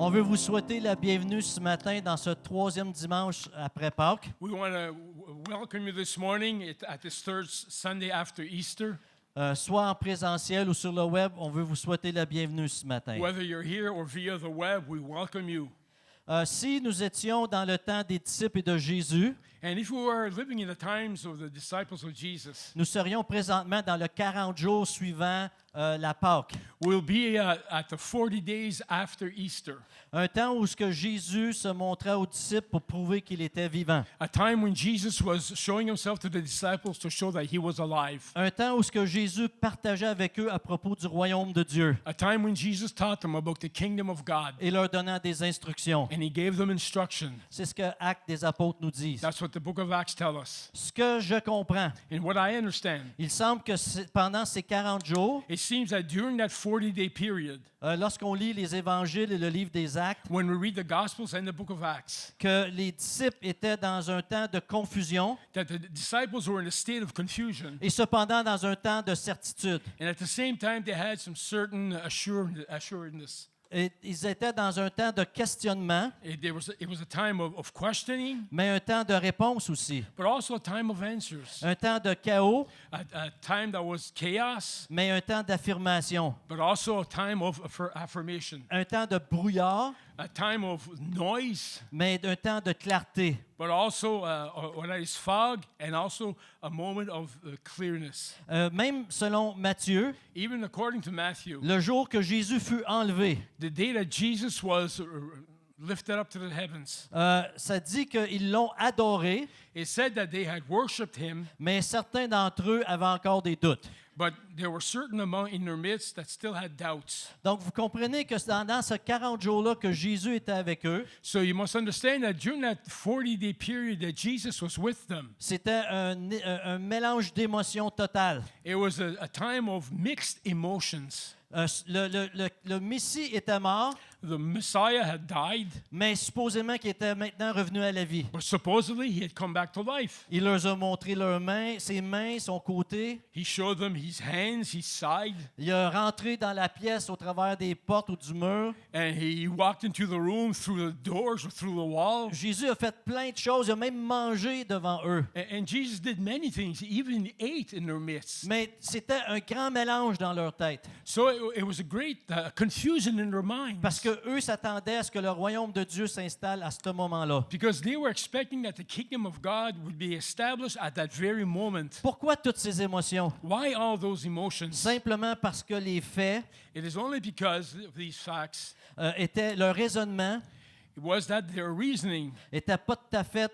On veut vous souhaiter la bienvenue ce matin dans ce troisième dimanche après Pâques. We want to welcome you this morning at this third Sunday after Easter. Soit en présentiel ou sur le web, on veut vous souhaiter la bienvenue ce matin. Whether you're here or via the web, we welcome you. Si nous étions dans le temps des disciples et de Jésus, And if we were living in the times of the disciples of Jesus, nous serions présentement dans le 40 jours suivant la Pâques. we'll be at the 40 days after Easter, Un temps où ce que Jésus se montrait aux disciples pour prouver qu'il était vivant. a time when Jesus was showing himself to the disciples to show that he was alive, Un temps où ce que Jésus partageait avec eux à propos du royaume de Dieu a time when Jesus taught them about the kingdom of God, et leur donnant des instructions. and he gave them instruction. C'est ce que Actes des Apôtres nous disent. That's what the book of Acts tells us. Ce que je comprends, And what I understand, il semble que pendant ces 40 jours, it seems that during that 40-day period, lorsqu'on lit les évangiles et le livre des Actes, when we read the Gospels and the book of Acts, que les disciples étaient dans un temps de confusion that the disciples were in a state of confusion, et cependant dans un temps de certitude. and at the same time they had some certain assuredness. Et ils étaient dans un temps de questionnement, It was a time of questioning, mais un temps de réponse aussi. but also a time of answers, Un temps de chaos, a time that was chaos, mais un temps d'affirmation. but also a time of affirmation, Un temps de brouillard, a time of noise, mais un temps de clarté. but also what is fog, and also a moment of clearness. Même selon Matthieu, Even according to Matthew, le jour que Jésus fut enlevé, the day that Jesus was lifted up to the heavens, ça dit qu'ils l'ont adoré, it said that they had worshipped him, mais certains d'entre eux avaient encore des doutes. but there were certain among in their midst that still had doubts. Donc, vous comprenez que c'est dans ce 40 jours-là que Jésus était avec eux. So you must understand that during that 40-day period that Jesus was with them, C'était un mélange d'émotions totales. it was a time of mixed emotions. Le Messie était mort, The Messiah had died, mais supposément qu'il était maintenant revenu à la vie. but supposedly he had come back to life. Il leur a montré leurs mains, ses mains, son côté. He showed them his hands, his side, Il est rentré dans la pièce au travers des portes ou du mur. and he walked into the room through the doors or through the wall. Jésus a fait plein de choses. Il a même mangé devant eux. And Jesus did many things. He even ate in their midst. Mais c'était un grand mélange dans leur tête. So it was a great confusion in their minds. Parce qu'eux s'attendaient à ce que le royaume de Dieu s'installe à ce moment-là. Because they were expecting that the kingdom of God would be established at that very moment. Pourquoi toutes ces émotions? Why all those emotions? Simplement parce que les faits It is only because of these facts. étaient, leur raisonnement It was that their reasoning, n'était pas tout à fait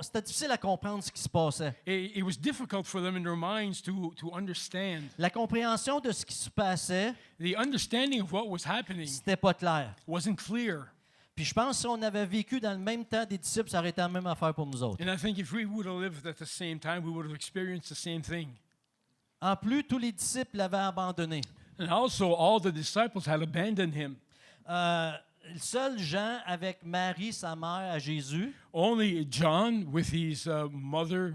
c'était difficile à comprendre ce qui se passait. it was difficult for them in their minds to understand. La compréhension de ce qui se passait, The understanding of what was happening c'était pas clair. wasn't clear. Puis je pense que si on avait vécu dans le même temps des disciples, ça aurait été la même affaire pour nous autres. And I think if we would have lived at the same time, we would have experienced the same thing. En plus, tous les disciples l'avaient abandonné. And also, all the disciples had abandoned him. Seul Jean avec Marie, sa mère, à Jésus, Only John with his mother,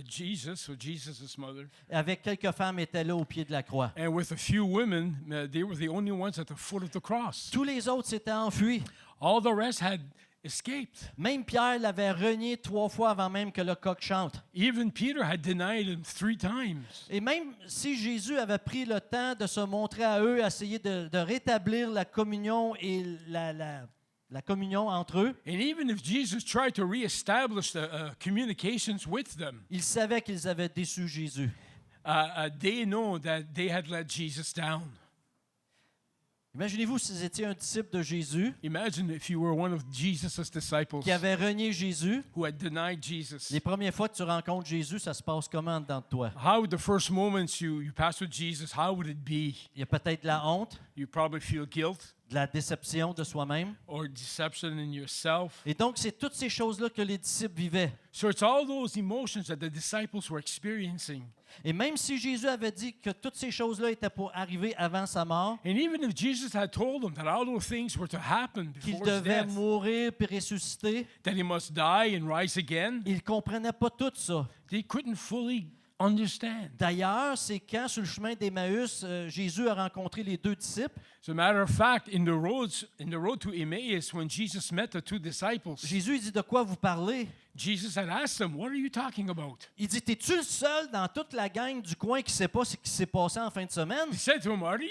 Jesus, or Jesus' mother, avec quelques femmes, étaient là au pied de la croix. and with a few women, they were the only ones at the foot of the cross. Tous les autres s'étaient enfuis. All the rest had escaped. Même Pierre l'avait renié 3 fois avant même que le coq chante. Even Peter had denied him 3 times. Et même si Jésus avait pris le temps de se montrer à eux, essayer de rétablir la communion et la communion entre eux, And even if Jesus tried to reestablish the communications with them, ils savaient qu'ils avaient déçu Jésus. they know that they had let Jesus down. Imaginez-vous si vous étiez un disciple de Jésus Imagine if you were one of Jesus' disciples qui avait renié Jésus. who had denied Jesus. Les premières fois que tu rencontres Jésus, ça se passe comment dans toi? How would the first moments you pass with Jesus, how would it be? Il y a peut-être de la honte, You probably feel guilt de la déception de soi-même. or deception in yourself. Et donc, c'est toutes ces choses-là que les disciples vivaient. So it's all those emotions that the disciples were experiencing. Et même si Jésus avait dit que toutes ces choses-là étaient pour arriver avant sa mort, And even if Jesus had told them that all those things were to happen qu'il before his devait death, mourir puis ressusciter, that he must die and rise again, ils ne comprenaient pas tout ça. they couldn't fully understand. D'ailleurs, c'est quand, sur le chemin d'Emmaüs, Jésus a rencontré les 2 disciples. As a matter of fact, in the road to Emmaus, when Jesus met the 2 disciples, Jésus il dit, de quoi vous parlez? Jesus had asked them, "What are you talking about?" Il dit, t'es-tu le seul dans toute la gang du coin qui ne sait pas ce qui s'est passé en fin de semaine? He said to him, "Are the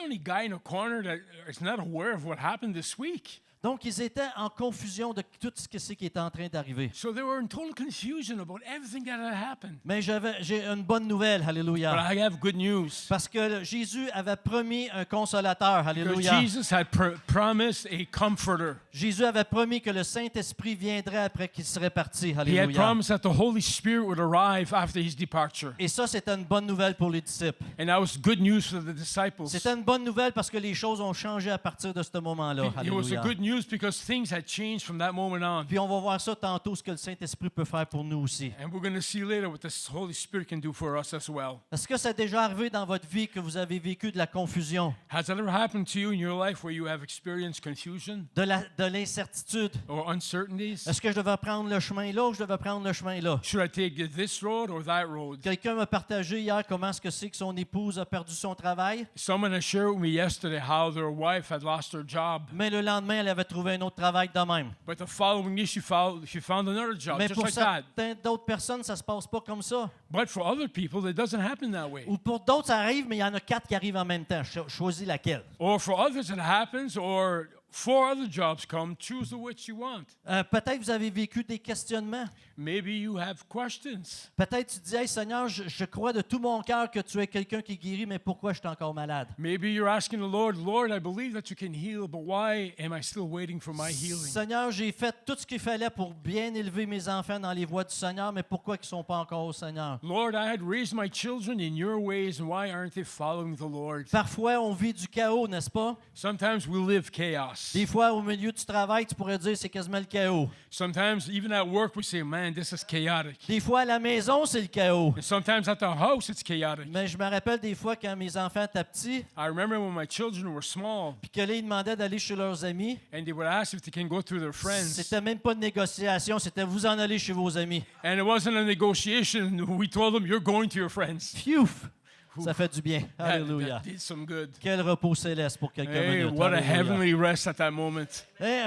only guy in a corner that is not aware of what happened this week?" Donc, ils étaient en confusion de tout ce qui est en train d'arriver. So they were in total confusion about everything that had happened. Mais j'ai une bonne nouvelle, But alléluia. I have good news. Parce que Jésus avait promis un consolateur, Because alléluia. Jesus had promised a comforter. Jésus avait promis que le Saint-Esprit viendrait après qu'il serait parti, He had alléluia. promised that the Holy Spirit would arrive after his departure. Et ça, c'était une bonne nouvelle pour les disciples. And that was good news for the disciples. C'était une bonne nouvelle parce que les choses ont changé à partir de ce moment-là, It was a alléluia. good news because things had changed from that moment on. Puis on va voir ça tantôt, ce que le Saint-Esprit peut faire pour nous aussi. And we're going to see later what the Holy Spirit can do for us as well. Est-ce que ça a déjà arrivé dans votre vie que vous avez vécu de la confusion, Has that ever happened to you in your life where you have experienced confusion de l'incertitude? or uncertainties? Est-ce que je devais prendre le chemin là ou je devais prendre le chemin là? Should I take this road or that road? Quelqu'un m'a partagé hier comment est-ce que c'est que son épouse a perdu son travail, Someone has shared with me yesterday how their wife had lost her job, mais le lendemain, elle avait trouvé un autre travail de même. but the following year she found another job Mais just pour like that. certaines d'autres personnes, ça se passe pas comme ça. But for other people, it doesn't happen that way. Ou pour d'autres, ça arrive, mais il y en a 4 qui arrivent en même temps. Choisis laquelle. Or for others, it happens, or 4 other jobs come. Choose the which you want. Peut-être vous avez vécu des questionnements. Maybe you have questions. Peut-être tu dis, hey Seigneur, je crois de tout mon cœur que tu es quelqu'un qui guérit, mais pourquoi je suis encore malade? Maybe you're asking the Lord, Lord, I believe that you can heal, but why am I still waiting for my healing? Seigneur, j'ai fait tout ce qu'il fallait pour bien élever mes enfants dans les voies du Seigneur, mais pourquoi ils ne sont pas encore au Seigneur? Lord, I had raised my children in your ways, and why aren't they following the Lord? Parfois, on vit du chaos, n'est-ce pas? Sometimes we live chaos. Des fois, au milieu du travail, tu pourrais dire c'est quasiment le chaos. Sometimes, even at work, we say, man, this is chaotic. Des fois, à la maison, c'est le chaos. And sometimes at our house, it's chaotic. Mais je me rappelle des fois quand mes enfants étaient petits, I remember when my children were small, puis que là, ils demandaient d'aller chez leurs amis. and they would ask if they can go through their friends. C'était même pas de négociation, c'était vous en allez chez vos amis. And it wasn't a negotiation. We told them, you're going to your friends. Phew! Ça fait du bien. That Alléluia. did some good. Quel repos céleste pour quelques Hey, minutes. what a Alléluia. heavenly rest at that moment.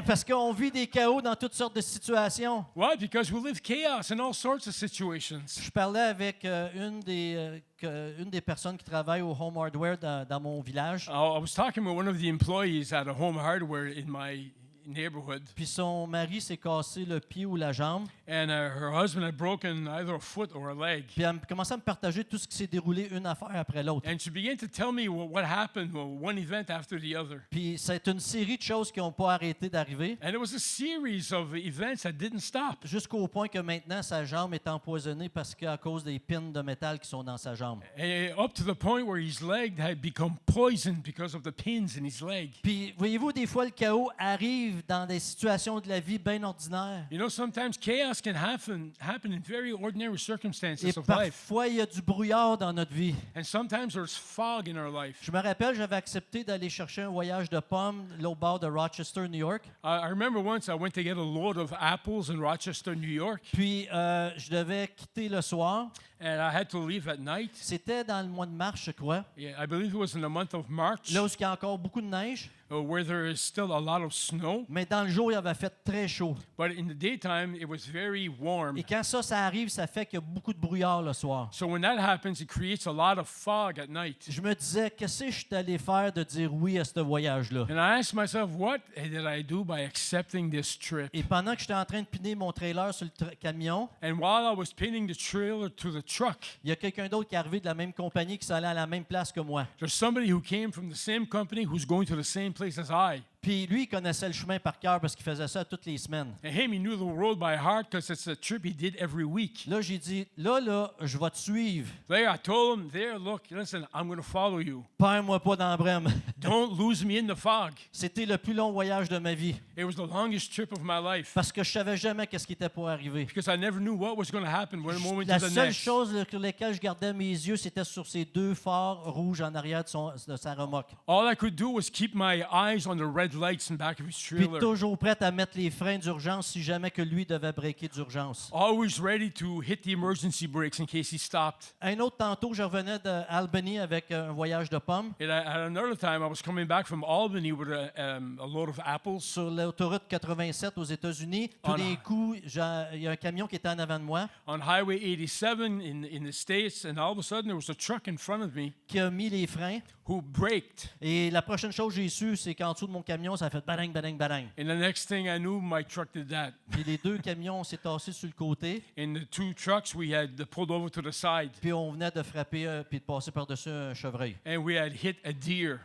Parce qu'on vit des chaos dans toutes sortes de situations. Why? Because we live chaos in all sorts of situations. Je parlais avec une des personnes qui travaille au Home Hardware dans mon village. I was talking with one of the employees at a home hardware in my neighborhood, Puis son mari s'est cassé le pied ou la jambe. and her husband had broken either a foot or a leg. Puis elle commençait à me partager tout ce qui s'est déroulé une affaire après l'autre. And she began to tell me what happened, one event after the other. Puis c'est une série de choses qui n'ont pas arrêté d'arriver, And it was a series of events that didn't stop. jusqu'au point que maintenant sa jambe est empoisonnée parce qu'à cause des pins de métal qui sont dans sa jambe. And up to the point where his leg had become poisoned because of the pins in his leg. Puis voyez-vous, des fois le chaos arrive dans des situations de la vie bien ordinaires. You know, sometimes chaos can happen in very ordinary Et circumstances of life. parfois, il y a du brouillard dans notre vie. And sometimes there's fog in our life. Je me rappelle, j'avais accepté d'aller chercher un voyage de pommes au bord de Rochester, New York. I remember once I went to get a load of apples in Rochester, New York, Puis, je devais quitter le soir. and I had to leave at night. C'était dans le mois de mars, je crois. Yeah, I believe it was in the month of March, Là où il y a encore beaucoup de neige. where there is still a lot of snow. Mais dans le jour, il avait fait très chaud. But in the daytime, it was very warm. Et quand ça arrive, ça fait qu'il y a beaucoup de brouillard le soir. So when that happens, it creates a lot of fog at night. Je me disais, qu'est-ce que je suis allé faire de dire oui à ce voyage-là? And I asked myself, what did I do by accepting this trip? Et pendant que j'étais en train de piner mon trailer sur le camion, And while I was pinning the trailer to the truck, il y a quelqu'un d'autre qui est arrivé de la même compagnie qui s'allait à la même place que moi. there's somebody who came from the same company who's going to the same place as I. Puis lui, il connaissait le chemin par cœur parce qu'il faisait ça toutes les semaines. And him, he knew the road by heart because it's a trip he did every week. Là, j'ai dit, là, je vais te suivre. There, I told him, there, look, listen, I'm going to follow you. Perds-moi pas dans la brème. Don't lose me in the fog. C'était le plus long voyage de ma vie It was the longest trip of my life parce que je savais jamais qu'est-ce qui était pour arriver. because I never knew what was going to happen one moment La to the seule next. chose sur laquelle je gardais mes yeux, c'était sur ces 2 phares rouges en arrière de sa remorque. All I could do was keep my eyes on the red headlights in back of his puis trailer. toujours prêt à mettre les freins d'urgence si jamais que lui devait breaker d'urgence. Always ready to hit the emergency brakes in case he stopped. Un autre tantôt, je revenais d'Albany avec un voyage de pommes. And at another time, I was coming back from Albany with a load of apples. Sur l'autoroute 87 aux États-Unis, tout d'un coup, il y a un camion qui était en avant de moi On Highway 87 in the States, and all of a sudden there was a truck in front of me qui a mis les freins. who braked. Et la prochaine chose que j'ai su, c'est qu'en dessous de mon camion, ça a fait badang, badang, badang. And the next thing I knew, my truck did that. Puis les deux camions s'est tassés sur le côté. And the two trucks, we had pulled over to the side. Puis on venait de frapper puis de passer par-dessus un chevreuil. And we had hit a deer.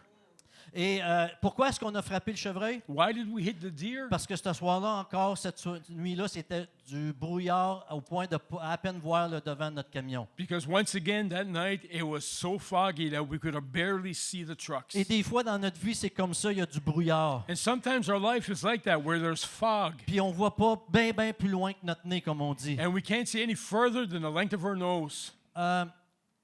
Et pourquoi est-ce qu'on a frappé le chevreuil? Why did we hit the deer? Parce que ce soir-là encore, cette nuit-là, c'était du brouillard au point de à peine voir le devant de notre camion. Because once again that night it was so foggy that we could barely see the trucks. Et des fois dans notre vie, c'est comme ça, il y a du brouillard. And sometimes our life is like that, where there's fog. Puis on voit pas bien plus loin que notre nez, comme on dit. And we can't see any further than the length of our nose.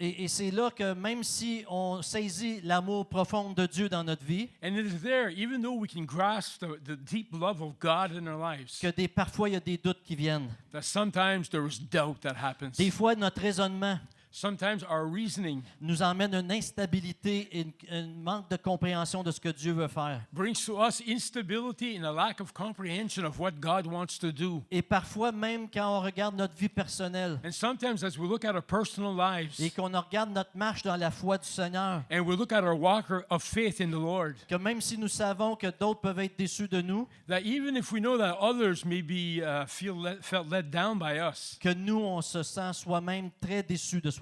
Et c'est là que même si on saisit l'amour profond de Dieu dans notre vie, And it is there, even though we can grasp the deep love of God in our lives, que parfois il y a des doutes qui viennent. that sometimes there is doubt that happens. Des fois, notre raisonnement Sometimes our reasoning nous emmène une instabilité et un manque de compréhension de ce que Dieu veut faire. brings to us instability and a lack of comprehension of what God wants to do. Et parfois, même quand on regarde notre vie personnelle And sometimes as we look at our personal lives et qu'on regarde notre marche dans la foi du Seigneur, and we look at our walk of faith in the Lord, que même si nous savons que d'autres peuvent être déçus de nous, that even if we know that others may be felt let down by us, que nous, on se sent soi-même très déçus de soi-même.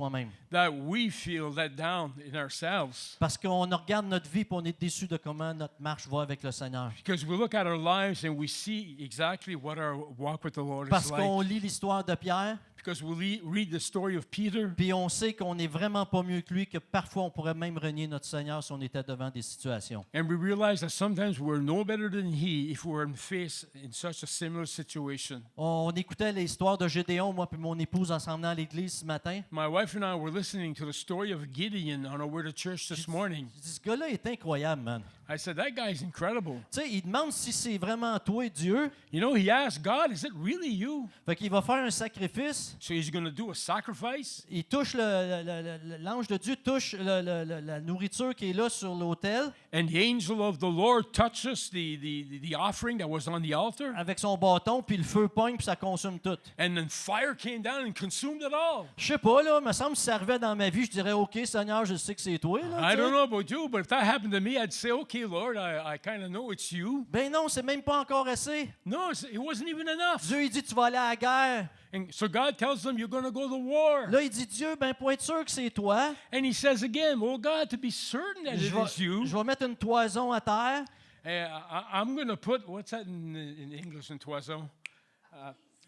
that we feel let down in ourselves. Parce qu'on regarde notre vie et on est déçus de comment notre marche va avec le Seigneur. Because we look at our lives and we see exactly what our walk with the Lord is Parce like. qu'on lit l'histoire de Pierre, Because we read the story of Peter, puis on sait qu'on n'est vraiment pas mieux que lui, que parfois on pourrait même renier notre Seigneur si on était devant des situations. and we realize that sometimes we're no better than he if we're faced in such a similar situation. On écoutait l'histoire de Gédéon, moi et mon épouse, en s'en venant à l'église ce matin. My wife and I were listening to the story of Gideon on our way to church this morning. Je dis, ce gars-là est incroyable, man. I said, that guy is incredible. Tu sais, il demande si c'est vraiment toi et Dieu. You know, he asked God, is it really you? Fait qu'il va faire un sacrifice. So he's going to do a sacrifice? Il touche l'ange de Dieu touche la nourriture qui est là sur l'autel And the angel of the Lord touches the offering that was on the altar? avec son bâton, puis le feu pogne, puis ça consomme tout. And then fire came down and consumed it all. Je sais pas, là, me semble que si ça arrivait dans ma vie, je dirais, OK, Seigneur, je sais que c'est toi. Là, I tu sais. don't know about you, but if that happened to me, I'd say, okay, Lord, I kind of know it's you. Ben non, c'est même pas encore assez. No, it wasn't even enough. Dieu, il dit, tu vas aller à la guerre. And so God tells them, you're going to go to war. Là, il dit, Dieu, ben pour être sûr que c'est toi, And he says again, oh God, to be certain that it is you, je vais mettre une toison à terre. I'm going to put, what's that in English in toison?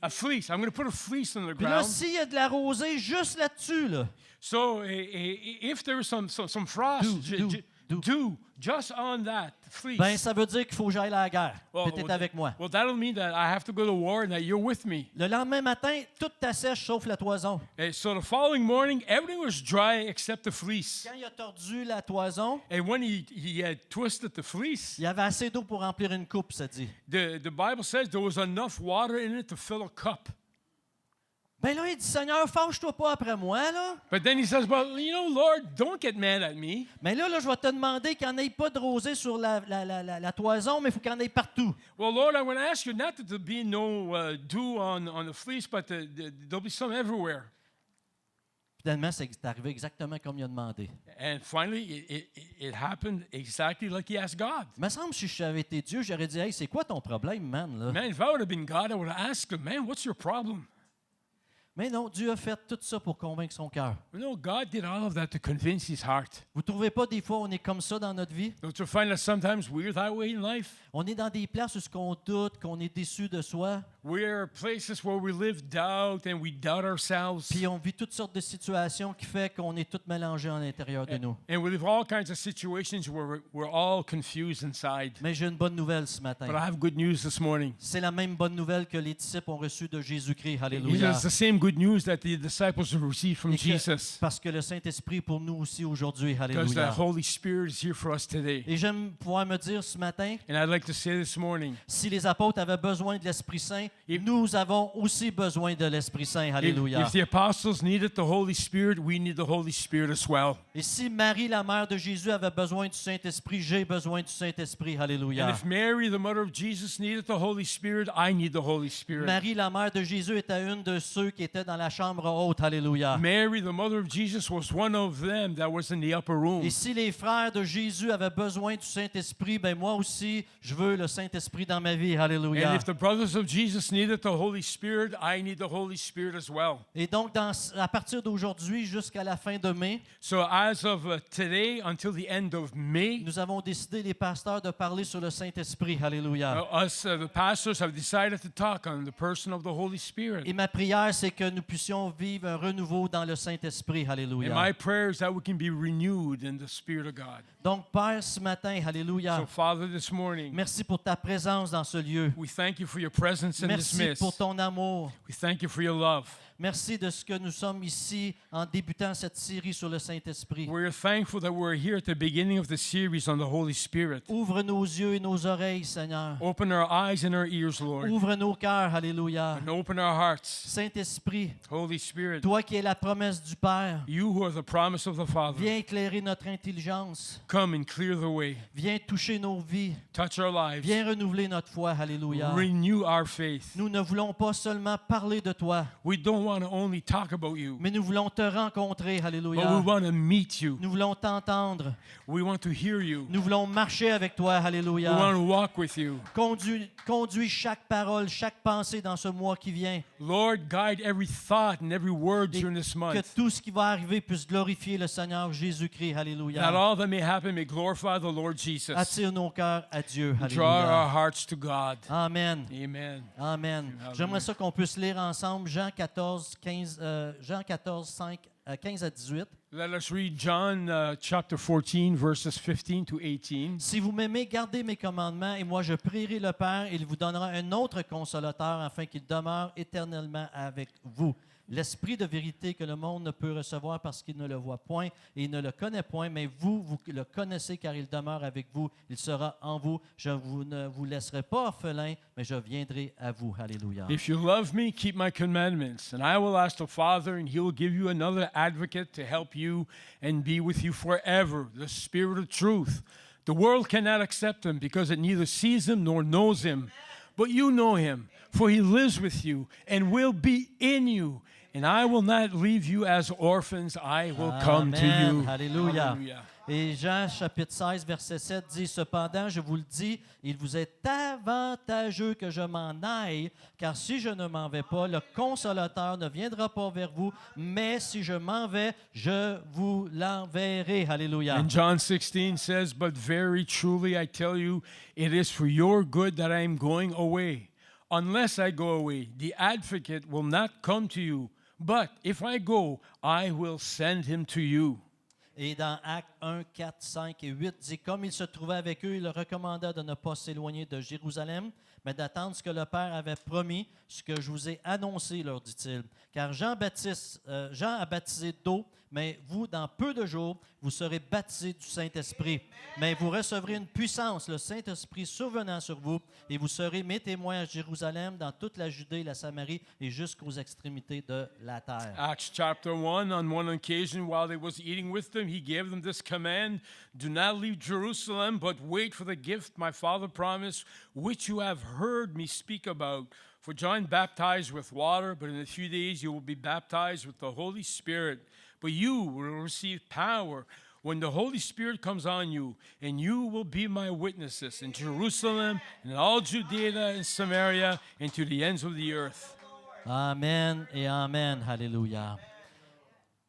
A fleece. I'm going to put a fleece on the Puis là, ground. s'il y a de la rosée juste là-dessus, là, So if there is some frost, dew just on that fleece, ben ça veut dire qu'il faut que j'aille à la guerre. Puis t'es avec moi. well, that'll mean that I have to go to war and that you're with me. Le lendemain matin, tout t'assèche sauf la toison. And so the following morning, everything was dry except the fleece. Quand il a tordu la toison, And when he had twisted the fleece, il y avait assez d'eau pour remplir une coupe, ça dit. the Bible says there was enough water in it to fill a cup. Ben là, il dit, Seigneur, fâche-toi pas après moi, là. But then he says, well, you know, Lord, don't get mad at me. Mais là, je vais te demander qu'il n'y en ait pas de rosée sur la toison, mais il faut qu'il y en ait partout. Well, Lord, I'm going to ask you not to be no dew on the fleece, but there'll be some everywhere. Finalement, c'est arrivé exactement comme il a demandé. And finally, it happened exactly like he asked God. Il me semble que si j'avais été Dieu, j'aurais dit, hey, c'est quoi ton problème, man? Là? Man, if I would have been God, I would have asked him, man, what's your problem? Mais non, Dieu a fait tout ça pour convaincre son cœur. You know, God did all of that to convince his heart. Vous ne trouvez pas des fois on est comme ça dans notre vie? Don't you find that sometimes we're that way in life? On est dans des places où on doute, qu'on est déçu de soi, We're places where we live doubt and we doubt ourselves. puis on vit toutes sortes de situations qui fait qu'on est tous mélangés à l'intérieur de nous. And we live all kinds of situations where we're all confused inside. Mais j'ai une bonne nouvelle ce matin. But I have good news this morning. C'est la même bonne nouvelle que les disciples ont reçue de Jésus-Christ. It Alléluia. is the same good news that the disciples have received from Et que- Jesus. parce que le Saint-Esprit est pour nous aussi aujourd'hui. Because the Alléluia. Holy Spirit is here for us today. Et j'aime pouvoir me dire ce matin, And I'd like to say this morning, si les apôtres avaient besoin de l'Esprit Saint, If- nous avons aussi besoin de l'Esprit Saint. Alléluia. if the apostles needed the Holy Spirit, we need the Holy Spirit as well. Et si Marie, la mère de Jésus, avait besoin du Saint-Esprit, j'ai besoin du Saint-Esprit. And Alléluia. if Mary, the mother of Jesus, needed the Holy Spirit, I need the Holy Spirit. Marie, la mère de Jésus, était une de ceux qui étaient dans la chambre haute. Alléluia. Mary, the mother of Jesus, was one of them that was in the upper room. Et si les frères de Jésus avaient besoin du Saint-Esprit, ben moi aussi, je veux le Saint-Esprit dans ma vie. And Alléluia. if the brothers of Jesus needed the Holy Spirit, I need the Holy Spirit as well. Et donc, à partir d'aujourd'hui jusqu'à la fin de mai, So as of today until the end of May, nous avons décidé, les pasteurs, de parler sur le Saint-Esprit. Alléluia. the pastors, have decided to talk on the person of the Holy Spirit. Et ma prière, c'est que nous puissions vivre un renouveau dans le Saint-Esprit. And Alléluia. my prayer is that we can be renewed in the Spirit of God. Donc, Père, ce matin, Alléluia, So Father, this morning, merci pour ta présence dans ce lieu. we thank you for your presence in this Merci midst. pour ton amour. We thank you for your love. Merci de ce que nous sommes ici en débutant cette série sur le Saint-Esprit. We're thankful that we're here at the beginning of the series on the Holy Spirit. Ouvre nos yeux et nos oreilles, Seigneur. Open our eyes and our ears, Lord, Ouvre nos cœurs, Alléluia. and open our hearts. Saint-Esprit, Holy Spirit, toi qui es la promesse du Père, you who are the promise of the Father, viens éclairer notre intelligence. come and clear the way. Viens toucher nos vies. Touch our lives. Viens renouveler notre foi, Alléluia. Renew our faith. Nous ne voulons pas seulement parler de toi, We don't want to only talk about you, mais nous voulons te rencontrer, but we Alléluia. want to meet you. Nous voulons t'entendre. We want to hear you. Nous voulons marcher avec toi, We want Alléluia. to walk with you. Conduis chaque parole, chaque pensée dans ce mois qui vient. Lord, guide every thought and every word Et during this que month. tout ce qui va arriver puisse glorifier le Seigneur Jésus-Christ. That Alléluia. all that may happen may glorify the Lord Jesus. Attire nos cœurs à Dieu. Draw our Alléluia. hearts to God. Amen. Amen. Amen. Hallelujah. J'aimerais ça qu'on puisse lire ensemble Jean 14, 5, 15 à 18. Let us read John chapter 14, verses 15 to 18. Si vous m'aimez, gardez mes commandements et moi je prierai le Père et il vous donnera un autre consolateur afin qu'il demeure éternellement avec vous. L'esprit de vérité que le monde ne peut recevoir parce qu'il ne le voit point et il ne le connaît point, mais vous le connaissez car il demeure avec vous, il sera en vous. Je ne vous laisserai pas orphelin, mais je viendrai à vous. Alléluia. If you love me, keep my commandments, and I will ask the Father, and he will give you another advocate to help you and be with you forever, the Spirit of truth. The world cannot accept him because it neither sees him nor knows him. But you know him, for he lives with you and will be in you. And I will not leave you as orphans, I will come to Amen. you. Alléluia. Hallelujah. Et Jean chapitre 16, verset 7 dit, « Cependant, je vous le dis, il vous est avantageux que je m'en aille, car si je ne m'en vais pas, le Consolateur ne viendra pas vers vous, mais si je m'en vais, je vous l'enverrai. » Alléluia. And John 16 says, But very truly I tell you, it is for your good that I am going away. Unless I go away, the advocate will not come to you. But if I go, I will send him to you. Et dans Actes 1, 4, 5 et 8, dit, comme il se trouvait avec eux, il leur recommanda de ne pas s'éloigner de Jérusalem, mais d'attendre ce que le Père avait promis, ce que je vous ai annoncé, leur dit-il. Car Jean a baptisé d'eau, mais vous, dans peu de jours, vous serez baptisés du Saint-Esprit. Mais vous recevrez une puissance, le Saint-Esprit survenant sur vous, et vous serez mes témoins à Jérusalem, dans toute la Judée, la Samarie, et jusqu'aux extrémités de la terre. Acts chapter 1, on one occasion while they was eating with them, he gave them this command, Do not leave Jerusalem, but wait for the gift my Father promised, which you have heard me speak about. For John baptized with water, but in a few days you will be baptized with the Holy Spirit. But you will receive power when the Holy Spirit comes on you, and you will be my witnesses in Jerusalem, and in all Judea and Samaria, and to the ends of the earth. Amen et Amen. Alléluia.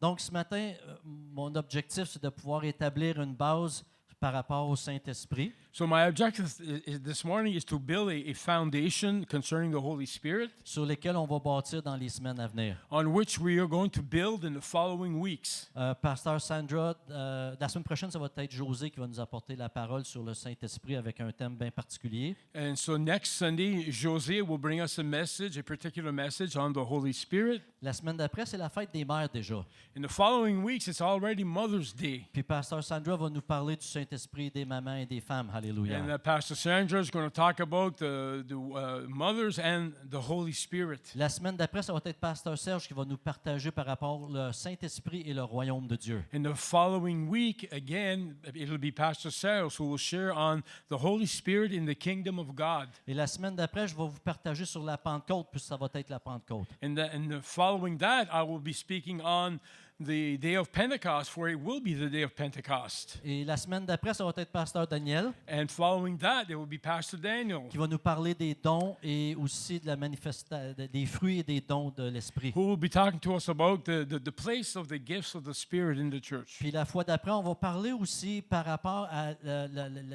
Donc, ce matin, mon objectif, c'est de pouvoir établir une base par rapport au Saint-Esprit. So my objective this morning is to build a foundation concerning the Holy Spirit Sur lesquels on va bâtir dans les semaines à venir. on which we are going to build in the following weeks. Pasteur Sandra, la semaine prochaine, ça va être José qui va nous apporter la parole sur le Saint-Esprit avec un thème bien particulier. And so next Sunday, Jose will bring us a particular message on the Holy Spirit. La semaine d'après, c'est la fête des mères déjà. In the following weeks, it's already Mother's Day. Puis Pasteur Sandra va nous parler du Saint-Esprit, des mamans et des femmes. Alléluia. And Pastor Sandra is going to talk about the mothers and the Holy Spirit. La semaine d'après, ça va être Pasteur Serge qui va nous partager par rapport au Saint-Esprit et le royaume de Dieu. In the following week, again, it'll be Pastor Sarah who will share on the Holy Spirit in the kingdom of God. Et la semaine d'après, je vais vous partager sur la Pentecôte, puis ça va être la Pentecôte. And the following that, I will be speaking on the day of Pentecost, for it will be the day of Pentecost. Et la semaine d'après, ça va être Pasteur Daniel And following that, there will be Pastor Daniel, qui va nous parler des dons et aussi de la manifestation, des fruits et des dons de l'Esprit. who will be talking to us about the place of the gifts of the Spirit in the church. Puis la fois d'après, on va parler aussi par rapport à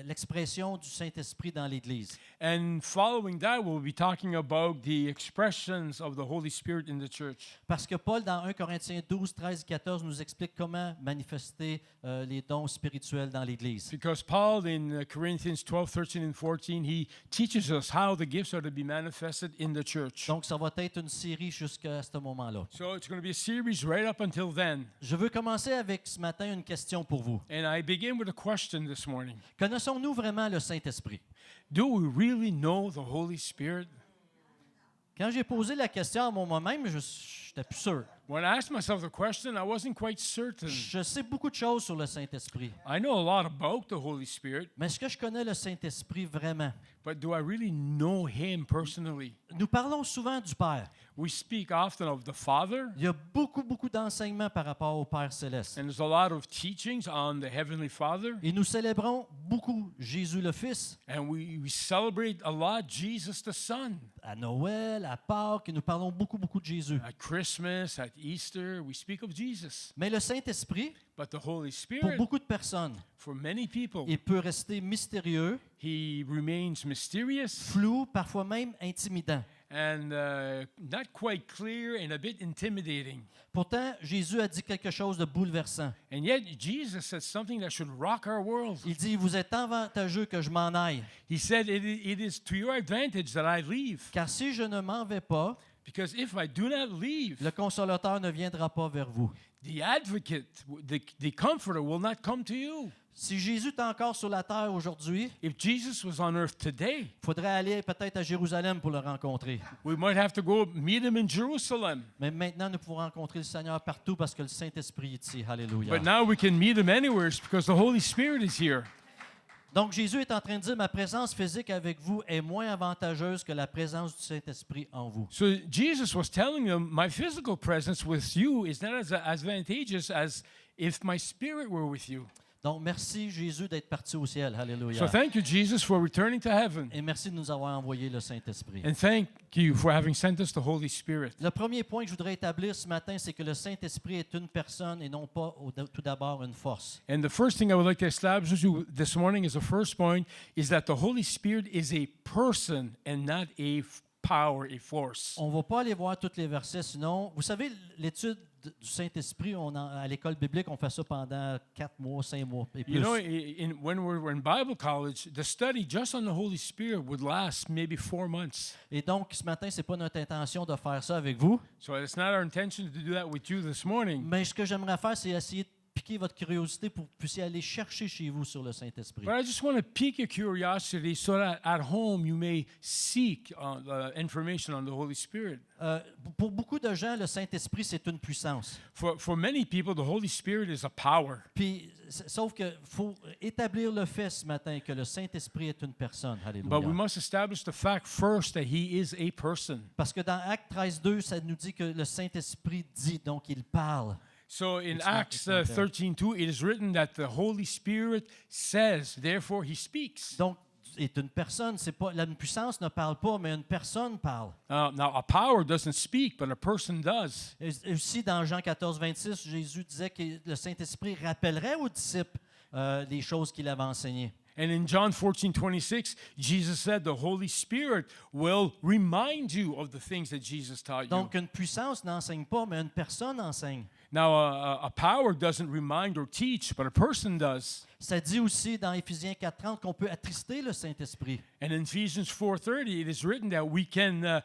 l'expression du Saint-Esprit dans l'Église. And following that, we'll be talking about the expressions of the Holy Spirit in the church. Parce que Paul, dans 1 Corinthiens 12, 13 et 14, nous explique comment manifester les dons spirituels dans l'Église. Because Paul in Corinthians 12, 13, and 14, he teaches us how the gifts are to be manifested in the church. Donc, ça va être une série jusqu'à ce moment-là. So it's going to be a series right up until then. Je veux commencer avec ce matin une question pour vous. And I begin with a question this morning. Connaissons-nous vraiment le Saint-Esprit? Do we really know the Holy Spirit? Quand j'ai posé la question à moi-même, je n'étais plus sûr. When I asked myself the question, I wasn't quite certain. Je sais beaucoup de choses sur le Saint-Esprit, I know a lot about the Holy Spirit, mais est-ce que je connais le Saint-Esprit vraiment? but do I really know Him personally? Nous parlons souvent du Père. We speak often of the Father, Il y a beaucoup d'enseignements par rapport au Père céleste. and there's a lot of teachings on the Heavenly Father, Et nous célébrons beaucoup Jésus le Fils. and we celebrate a lot Jesus the Son. À Noël, à Pâques, et nous parlons beaucoup de Jésus. At Christmas, at Easter, we speak of Jesus. Mais le Saint-Esprit, But the Holy pour Spirit, beaucoup de personnes, for many people, il peut rester mystérieux, He remains mysterious flou, parfois même intimidant. and not quite clear and a bit intimidating. Pourtant, Jésus a dit quelque chose de bouleversant. And yet, Jesus said something that should rock our world. Il dit, vous êtes avantageux que je m'en aille, He said, it is to your advantage that I leave. car si je ne m'en vais pas, Because if I do not leave, le Consolateur ne viendra pas vers vous. the advocate, the comforter will not come to you. Si Jésus est encore sur la terre aujourd'hui, If Jesus was on earth today, il faudrait aller peut-être à Jérusalem pour le rencontrer. we might have to go meet him in Jerusalem. Mais maintenant, nous pouvons rencontrer le Seigneur partout parce que le Saint-Esprit est ici. Alléluia. But now we can meet him anywhere because the Holy Spirit is here. Donc, Jésus est en train de dire, ma présence physique avec vous est moins avantageuse que la présence du Saint-Esprit en vous. So Jesus was telling them, my physical presence with you is not as advantageous as if my spirit were with you. Donc, merci Jésus d'être parti au ciel. Alléluia. So thank you, Jesus, for returning to heaven. Et merci de nous avoir envoyé le Saint-Esprit. And thank you for having sent us the Holy Spirit. Le premier point que je voudrais établir ce matin, c'est que le Saint-Esprit est une personne et non pas tout d'abord une force. And the first thing I would like to establish with you this morning as a first point is that the Holy Spirit is a person and not a power, a force. On ne va pas aller voir tous les versets, sinon, vous savez, l'étude du Saint-Esprit, à l'école biblique, on fait ça pendant 4 mois, 5 mois et plus. You know, when we're in Bible college, the study just on the Holy Spirit would last maybe 4 months. Et donc, ce matin, ce n'est pas notre intention de faire ça avec vous. So it's not our intention to do that with you this morning. Mais ce que j'aimerais faire, c'est essayer de piquer votre curiosité pour que vous puissiez aller chercher chez vous sur le Saint-Esprit. But I just want to pique your curiosity so that at home you may seek information on the Holy Spirit. Pour beaucoup de gens, le Saint-Esprit, c'est une puissance. For many people, the Holy Spirit is a power. Puis, sauf qu'il faut établir le fait ce matin que le Saint-Esprit est une personne. Alléluia. But we must establish the fact first that He is a person. Parce que dans Actes 13:2, ça nous dit que le Saint-Esprit dit, donc il parle. So in It's not- Acts it's not there. 13:2, it is written that the Holy Spirit says, therefore He speaks. Donc, est une personne, c'est pas une puissance ne parle pas, mais une personne parle. Now, a power doesn't speak, but a person does. Et aussi, dans Jean 14:26, Jésus disait que le Saint-Esprit rappellerait aux disciples les choses qu'il avait enseignées. And in John 14:26, Jesus said the Holy Spirit will remind you of the things that Jesus taught you. Donc, une puissance n'enseigne pas, mais une personne enseigne. Now, a power doesn't remind or teach, but a person does. Ça dit aussi dans Éphésiens 4:30 qu'on peut attrister le Saint-Esprit. And in Ephesians 4:30, it is written that we can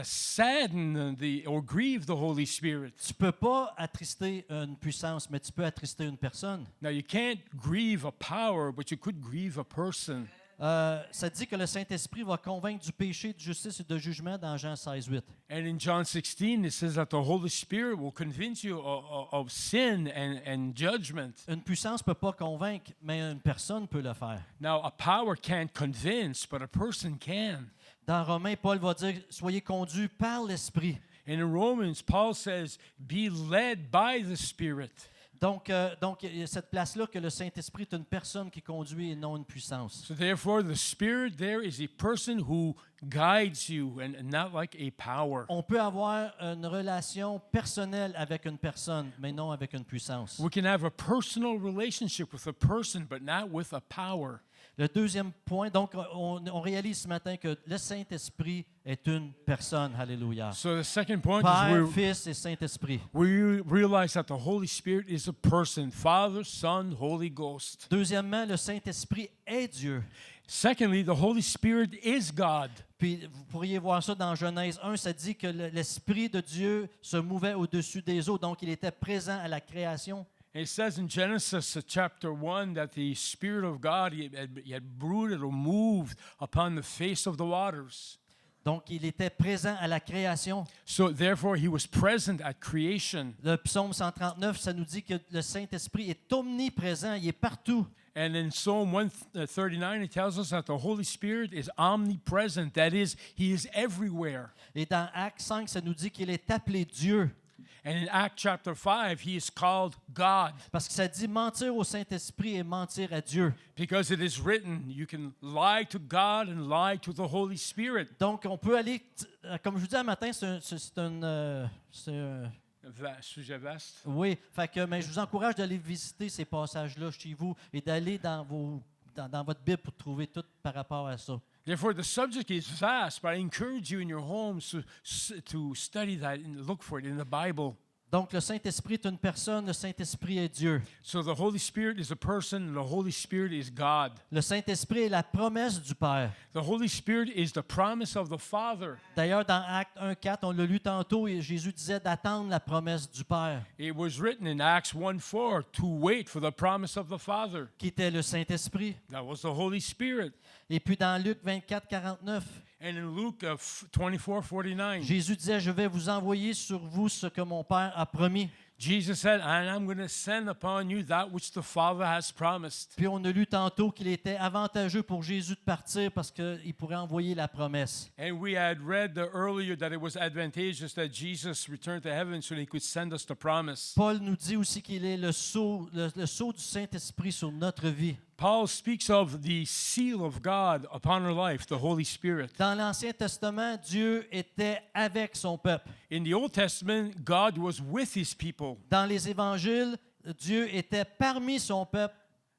sadden or grieve the Holy Spirit. Tu peux pas attrister une puissance, mais tu peux attrister une personne. Now, you can't grieve a power, but you could grieve a person. Ça dit que le Saint-Esprit va convaincre du péché, de justice et de jugement dans Jean 16:8. And in John 16, it says that the Holy Spirit will convince you of sin and judgment. Une puissance ne peut pas convaincre, mais une personne peut le faire. Now, a power can't convince, but a person can. Dans Romains, Paul va dire « Soyez conduits par l'Esprit ». And in Romans, Paul says, be led by the Spirit. Donc, il y a cette place-là que le Saint-Esprit est une personne qui conduit et non une puissance. So therefore, the Spirit there is a person who guides you and not like a power. On peut avoir une relation personnelle avec une personne, mais non avec une puissance. We can have a personal relationship with a person, but not with a power. Le deuxième point, donc, on réalise ce matin que le Saint-Esprit est une personne. Alléluia. So the second point Père, is Fils et Saint-Esprit. we realize that the Holy Spirit is a person, Father, Son, Holy Ghost. Deuxièmement, le Saint-Esprit est Dieu. Secondly, the Holy Spirit is God. Puis vous pourriez voir ça dans Genèse 1, ça dit que l'Esprit de Dieu se mouvait au-dessus des eaux, donc il était présent à la création. It says in Genesis chapter 1 that the Spirit of God he had brooded or moved upon the face of the waters. Donc il était présent à la création. So therefore he was present at creation. Le psaume 139, ça nous dit que le Saint-Esprit est omniprésent, il est partout. And in Psalm 139 it tells us that the Holy Spirit is omnipresent, that is, he is everywhere. Et dans Actes 5, ça nous dit qu'il est appelé Dieu. And in Acts chapter 5 he is called God. Parce que ça dit mentir au Saint-Esprit et mentir à Dieu. Because it is written, you can lie to God and lie to the Holy Spirit. Donc on peut aller, comme je vous dis un matin, Sujet vaste. oui, fait que, mais je vous encourage d'aller visiter ces passages-là chez vous et d'aller dans votre Bible pour trouver tout par rapport à ça. Therefore, the subject is vast, but I encourage you in your homes to study that and look for it in the Bible. Donc, le Saint-Esprit est une personne, le Saint-Esprit est Dieu. So the Holy Spirit is a person, and the Holy Spirit is God. Le Saint-Esprit est la promesse du Père. The Holy Spirit is the promise of the Father. D'ailleurs, dans Actes 1:4, on l'a lu tantôt, et Jésus disait d'attendre la promesse du Père, It was written in Acts 1:4 to wait for the promise of the Father. qui était le Saint-Esprit. That was the Holy Spirit. Et puis dans Luc 24:49, And in Luke 24:49, Jésus disait, je vais vous envoyer sur vous ce que mon Père a promis. Jesus said, and I'm going to send upon you that which the Father has promised. Puis on a lu tantôt qu'il était avantageux pour Jésus de partir parce qu'il pourrait envoyer la promesse. And we had read earlier that it was advantageous that Jesus returned to heaven so that he could send us the promise. Paul nous dit aussi qu'il est le sceau du Saint-Esprit sur notre vie. Paul speaks of the seal of God upon our life, the Holy Spirit. Dans l'Ancien Testament, Dieu était avec son peuple. In the Old Testament, God was with his people. Dans les Évangiles, Dieu était parmi son peuple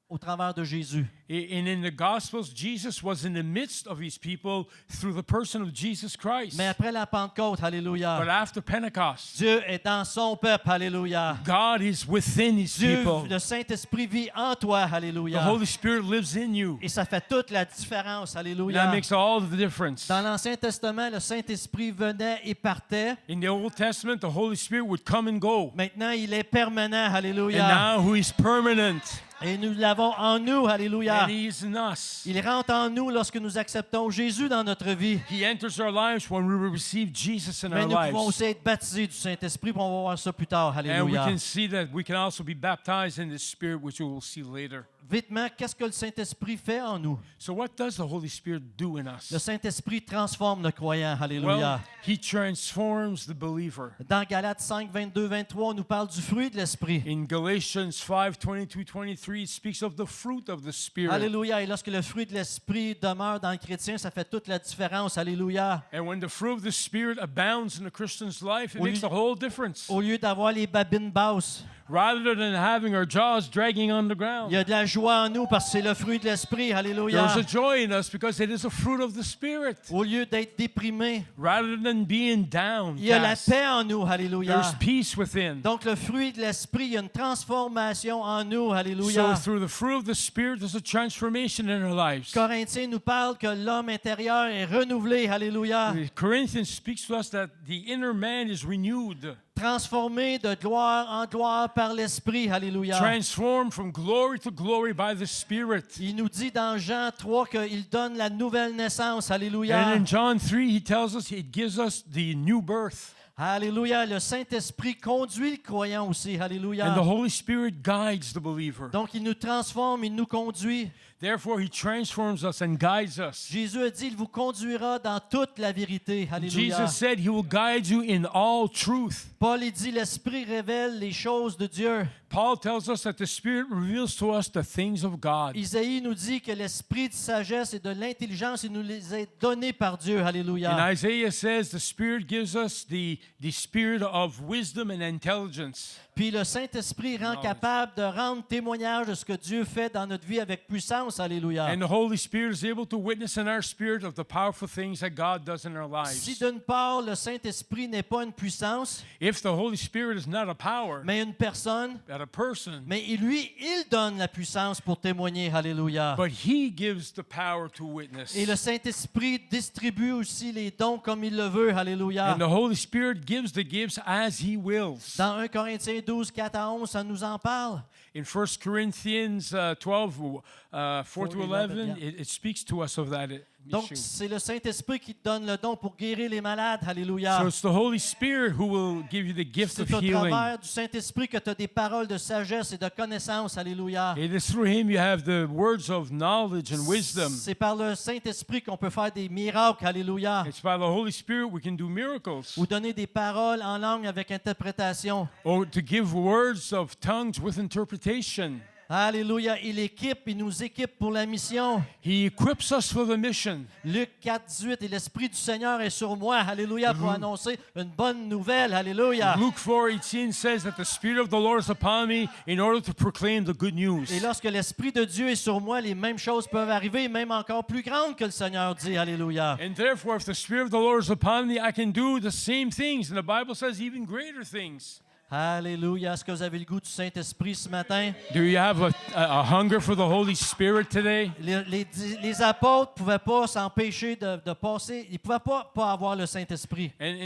au travers de Jésus. And in the Gospels, Jesus was in the midst of his people through the person of Jesus Christ. Mais après la Pentecôte, But alléluia, after Pentecost, Dieu est dans son peuple, alléluia. God is within his Dieu, people. le Saint-Esprit vit en toi, The alléluia. Holy Spirit lives in you. Et ça fait toute la différence, That alléluia. makes all the difference. Dans l'Ancien Testament, le Saint-Esprit venait et partait. In the Old Testament, the Holy Spirit would come and go. Maintenant, il est permanent, And alléluia. now he's permanent. Et nous l'avons en nous, alléluia. And he's in us. Il rentre en nous lorsque nous acceptons Jésus dans notre vie. He enters our lives when we receive Jesus in Mais our nous pouvons lives. aussi être baptisés du Saint-Esprit, puis on va voir ça plus tard, And we alléluia. can see that we can also be baptized in the Spirit, which we will see later. Vitement, qu'est-ce que le Saint-Esprit fait en nous? So what does the Holy Spirit do in Le us? Saint-Esprit transforme le croyant, Well, alléluia. he transforms the believer. Dans Galates 5, 22, 23, on nous parle du fruit de l'Esprit. In Galatians 5, 22, 23, it speaks of the fruit of the Spirit. Alléluia. Et lorsque le fruit de l'Esprit demeure dans le chrétien, ça fait toute la différence. Alléluia. And when the fruit of the Spirit abounds in a Christian's life, it Au makes lieu- a whole difference. Au lieu d'avoir les babines basses, rather than having our jaws dragging on the ground. Il y a de la joie en nous parce que c'est le fruit de l'esprit. Alléluia. There's a joy in us because it is a fruit of the Spirit. Au lieu d'être déprimé, Rather than being down, il y a la paix en nous. Alléluia. there's peace within. Donc le fruit de l'esprit, il y a une transformation en nous. Alléluia. So through the fruit of the Spirit, there's a transformation in our lives. Corinthiens nous parle que l'homme intérieur est renouvelé. Alléluia. Corinthians speaks to us that the inner man is renewed, Transformé de gloire en gloire par l'esprit. Alléluia. transformed from glory to glory by the Spirit. Il nous dit dans Jean 3 qu'il donne la nouvelle naissance. And Alléluia. in John 3, he tells us, it gives us the new birth. Alléluia. Le Saint-Esprit conduit le croyant aussi. And the Alléluia. Holy Spirit guides the believer. Donc, il nous transforme, il nous conduit. Therefore, he transforms us and guides us. Jésus a dit, il vous conduira dans toute la vérité. Alléluia. Jesus said he will guide you in all truth. Paul il dit, l'Esprit révèle les choses de Dieu. Paul tells us that the Spirit reveals to us the things of God. Isaïe nous dit que l'Esprit de sagesse et de l'intelligence, il nous les est donné par Dieu. Alléluia. And Isaiah says the Spirit gives us the spirit of wisdom and intelligence. Puis le Saint-Esprit rend capable de rendre témoignage de ce que Dieu fait dans notre vie avec puissance. Alléluia. And the Holy Spirit is able to witness in our spirit of the powerful things that God does in our Si lives. d'une part, le Saint-Esprit n'est pas une puissance, If the Holy Spirit is not a power, mais une personne, but a person, mais lui, il donne la puissance pour témoigner. Alléluia. but he gives the power to witness. Et le Saint-Esprit distribue aussi les dons comme il le veut. Alléluia. And the Holy Spirit gives the gifts as he wills. Dans 1 Corinthiens 12, 4 à 11, ça nous en parle. In 1 Corinthians 12, 4 to 11, yeah. it speaks to us of that Donc, issue. c'est le Saint-Esprit qui te donne le don pour guérir les malades. Alléluia. So it's the Holy Spirit who will give you the gift of C'est au healing. travers du Saint-Esprit que tu as des paroles de sagesse et de connaissance. Alléluia. It is through him you have the words of knowledge and wisdom. C'est par le Saint-Esprit qu'on peut faire des miracles. Alléluia. It's by the Holy Spirit we can do miracles. Ou donner des paroles en langue avec interprétation. Or to give words of tongues with interpretation. Alléluia. Il nous équipe pour la mission. He equips us for the mission. Luc 4, 18. Et l'Esprit du Seigneur est sur moi. Alléluia. Pour annoncer une bonne nouvelle. Alléluia. Luke 4:18 says that the Spirit of the Lord is upon me in order to proclaim the good news. Et lorsque l'Esprit de Dieu est sur moi, les mêmes choses peuvent arriver, même encore plus grandes que le Seigneur dit. Alléluia. And therefore, if the Spirit of the Lord is upon me, I can do the same things. And the Bible says even greater things. Alléluia. Est-ce que vous avez le goût du Saint-Esprit ce matin? Do you have a hunger for the Holy Spirit today? Les apôtres ne pouvaient pas s'empêcher de passer. Ils ne pouvaient pas avoir le Saint-Esprit. And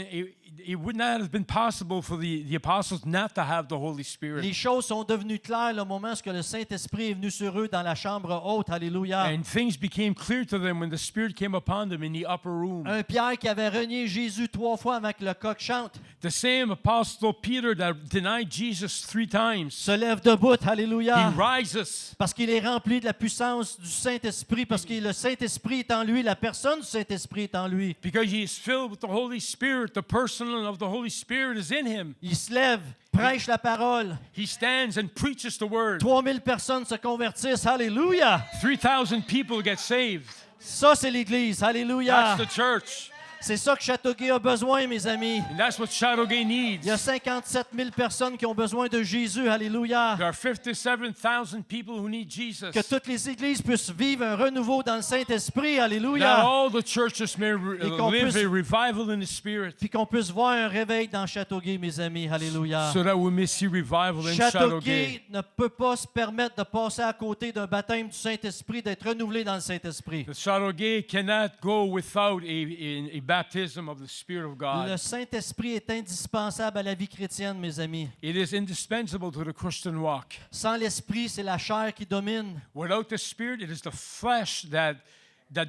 it would not have been possible for the apostles not to have the Holy Spirit. Les choses sont devenues claires le moment où le Saint-Esprit est venu sur eux dans la chambre haute. Alléluia. And things became clear to them when the Spirit came upon them in the upper room. Un Pierre qui avait renié Jésus 3 fois avant que le coq chante The same apostle Peter that denied Jesus 3 times. se lève debout. Alléluia. He rises Parce qu'il est rempli de la puissance du Saint-Esprit, parce que le Saint-Esprit est en lui, la personne du Saint-Esprit est en lui. because he is filled with the Holy Spirit. The person of the Holy Spirit is in him. Il se lève, prêche la parole. He stands and preaches the word. 3000 personnes se convertissent. Alléluia. 3,000 people get saved. Ça, c'est l'Église. Alléluia. That's the church. C'est ça que Châteauguay a besoin, mes amis. And that's what Shadowgate needs. Il y a 57 000 personnes qui ont besoin de Jésus. Alléluia. There are 57,000 people who need Jesus. Que toutes les églises puissent vivre un renouveau dans le Saint-Esprit. That Alléluia. all the churches may qu'on live puisse- a revival in the Spirit. Puis qu'on puisse voir un réveil dans Châteauguay, mes amis. Alléluia. So that we may see revival in Shadowgate. Châteauguay ne peut pas se permettre de passer à côté d'un baptême du Saint-Esprit, d'être renouvelé dans le Saint-Esprit. The Shadowgate cannot go without a baptism of the Spirit of Le God. Saint-Esprit est indispensable à la vie chrétienne, mes amis. It is indispensable to the Christian walk. Sans l'Esprit, c'est la chair qui domine. Without the Spirit, it is the flesh that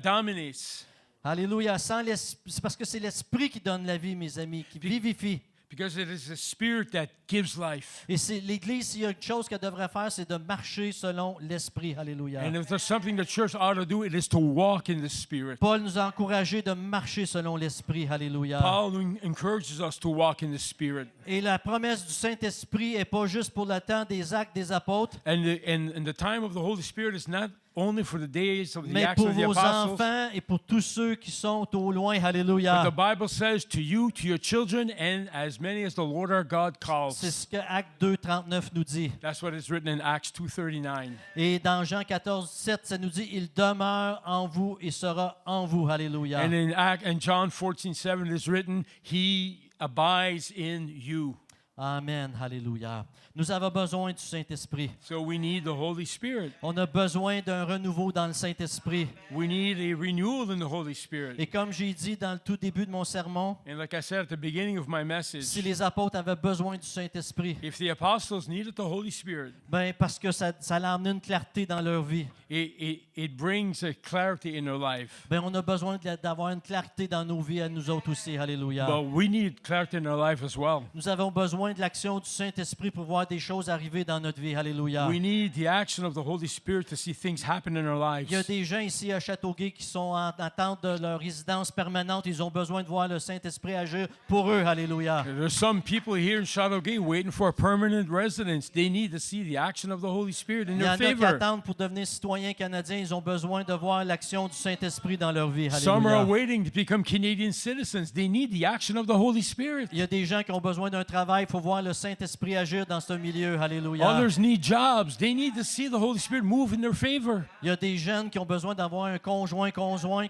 dominates. Alléluia. C'est parce que c'est l'Esprit qui donne la vie, mes amis, qui vivifie. Because it is the Spirit that gives life. Et c'est l'Église, s'il y a une chose qu'elle devrait faire, c'est de marcher selon l'Esprit. Alléluia. And if there's something the church ought to do, it is to walk in the Spirit. Paul nous a encouragés de marcher selon l'Esprit. Alléluia. Paul encourages us to walk in the Spirit. Et la promesse du Saint-Esprit n'est pas juste pour le temps des actes des apôtres, And the time of the Holy Spirit is not only for the days of the mais Acts pour of the vos Apostles. enfants et pour tous ceux qui sont au loin. But Alléluia. the Bible says to you, to your children, and as many as the Lord our God C'est calls. ce que Acte 2, 39 nous dit. That's what is written in Acts 2:39. Et dans Jean 14, 7, ça nous dit, il demeure en vous et sera en vous. Alléluia. And in John 14:7 it is written, He abides in you. Amen. Alléluia. Nous avons besoin du Saint-Esprit. So we need the Holy Spirit. On a besoin d'un renouveau dans le Saint-Esprit. We need a renewal in the Holy Et Spirit. comme j'ai dit dans le tout début de mon sermon, And like I said at the beginning of my message, si les apôtres avaient besoin du Saint-Esprit, if the apostles needed the Holy Spirit, ben parce que ça a amené une clarté dans leur vie. it brings a clarity in their life. Ben on a besoin d'avoir une clarté dans nos vies à nous autres aussi. Alléluia. But we need clarity in our life as well. Nous avons besoin de l'action du Saint-Esprit pour voir des choses arriver dans notre vie. Alléluia. We need the action of the Holy Spirit to see things happen in our lives. Il y a des gens ici à Châteauguay qui sont en attente de leur résidence permanente. Ils ont besoin de voir le Saint-Esprit agir pour eux. Alléluia. There's some people here in Shadowgate waiting for a permanent residence. They need to see the action of the Holy Spirit in Il y en their a qui favor. attendent pour devenir citoyens canadiens. Ils ont besoin de voir l'action du Saint-Esprit dans leur vie. Some are Alléluia. waiting to become Canadian citizens. They need the action of the Holy Spirit. Il y a des gens qui ont besoin d'un travail. Il faut voir le Saint-Esprit agir dans ce milieu. Alléluia. Others need jobs. They need to see the Holy Spirit move in their favor. Il y a des jeunes qui ont besoin d'avoir un conjoint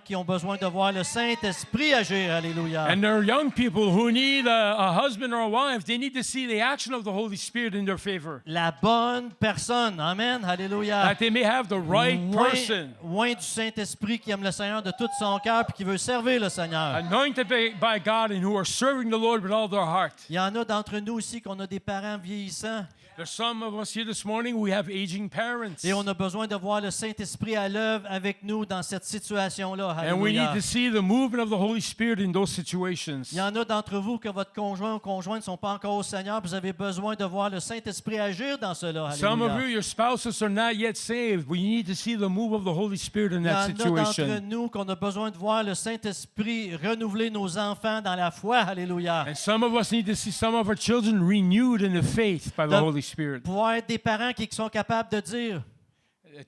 qui ont besoin de voir le Saint-Esprit agir. Alléluia. And there are young people who need a husband or a wife. They need to see the action of the Holy Spirit in their favor. La bonne personne. Amen. Alléluia. That they may have the right person. Loin du Saint-Esprit qui aime le Seigneur de tout son cœur et qui veut servir le Seigneur. Anointed by God and who are serving the Lord with all their heart. Il y en a d'entre nous aussi qu'on a des parents vieillissants There's some of us here this morning, we have aging parents. et on a besoin de voir le Saint-Esprit à l'œuvre avec nous dans cette situation-là. And we need Alléluia. to see the movement of the Holy Spirit in those situations. Il y en a d'entre vous que votre conjoint ou conjointe ne sont pas encore au Seigneur. Vous avez besoin de voir le Saint-Esprit agir dans cela. Some of you, Alléluia. your spouses are not yet saved. We need to see the move of the Holy Spirit in Il y that en a d'entre situation. nous qu'on a besoin de voir le Saint-Esprit renouveler nos enfants dans la foi. Alléluia. And some of us need to see some of our children renewed in the faith by the The- Holy Spirit. Pouvoir être des parents qui sont capables de dire,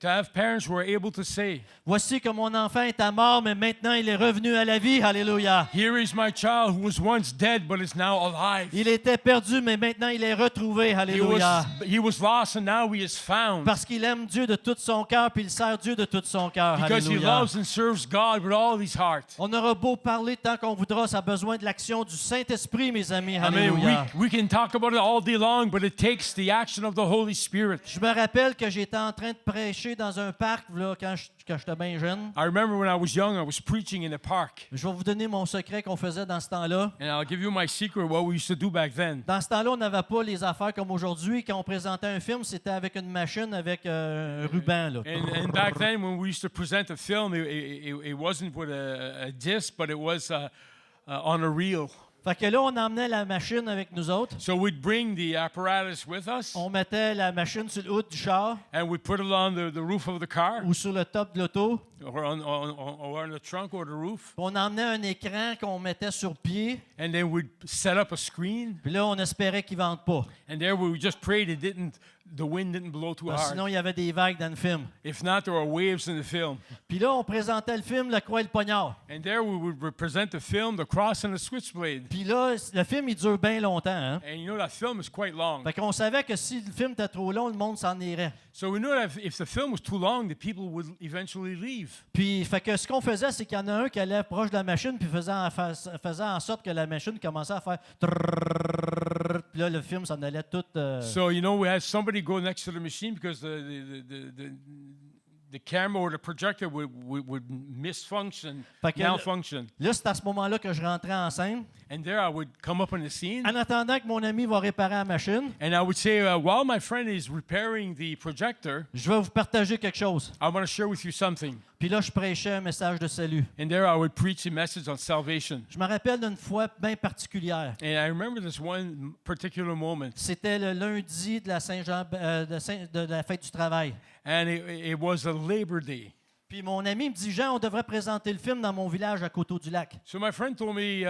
To have parents who are able to say, voici que mon enfant est à mort, mais maintenant il est revenu à la vie. Alléluia. here is my child who was once dead but is now alive. Il était perdu, mais maintenant il est retrouvé. Alléluia. He was lost and now he is found. Parce qu'il aime Dieu de tout son cœur, puis il sert Dieu de tout son cœur. Because he Alléluia. loves and serves God with all his heart. On aura beau parler tant qu'on voudra, ça a besoin de l'action du Saint-Esprit, mes amis. I mean, Alléluia. we can talk about it all day long, but it takes the action of the Holy Spirit. Je me rappelle que j'étais en train de prêcher dans un parc là, quand j'étais bien jeune. I remember when I was young, I was preaching in a park. Je vais vous donner mon secret qu'on faisait dans ce temps-là. And I'll give you my secret, what we used to do back then. Dans ce temps-là, on n'avait pas les affaires comme aujourd'hui. Quand on présentait un film, c'était avec une machine avec un ruban. Là. And back then, when we used to present a film, it wasn't with a disc, but it was on a reel. Fait que là, on emmenait la machine avec nous autres. So we'd bring the apparatus with us, On mettait la machine sur le haut du char and we'd put it on the roof of the car, ou sur le top de l'auto. or on the trunk or the roof. Puis on emmenait un écran qu'on mettait sur pied. And then we'd set up a screen, Puis là, on espérait qu'il ne vente pas. and there we just prayed the wind didn't blow too Parce que hard. sinon, il y avait des vagues dans le film. If not, there were waves in the film. Puis là, on présentait le film, Le Croix et le Poignard. And there we would represent the film, the cross and the switchblade. Puis là, le film, il dure bien longtemps. Hein? And you know that film is quite long. Fait qu'on savait que si le film était trop long, le monde s'en irait. So we knew that if the film was too long, the people would eventually leave. Puis, fait que ce qu'on faisait, c'est qu'il y en a un qui allait proche de la machine, puis faisait en sorte que la machine commençait à faire. Puis là, le film s'en allait tout. So you know we had somebody go next to the machine because the camera or the projector would misfunction, Fait que malfunction. Là, c'est à ce moment-là que je rentrais en scène. And there I would come up on the scene, En attendant que mon ami va réparer la machine, and I would say, while my friend is repairing the projector, je vais vous partager quelque chose. I want to share with you something. Puis là, je prêchais un message de salut. And there I would preach a message on salvation. Je me rappelle d'une fois bien particulière. And I remember this one particular moment. C'était le lundi de la de la fête du travail. And it was a Labor Day. Puis mon ami me dit, Jean, on devrait présenter le film dans mon village à Coteau-du-Lac. So my friend told me,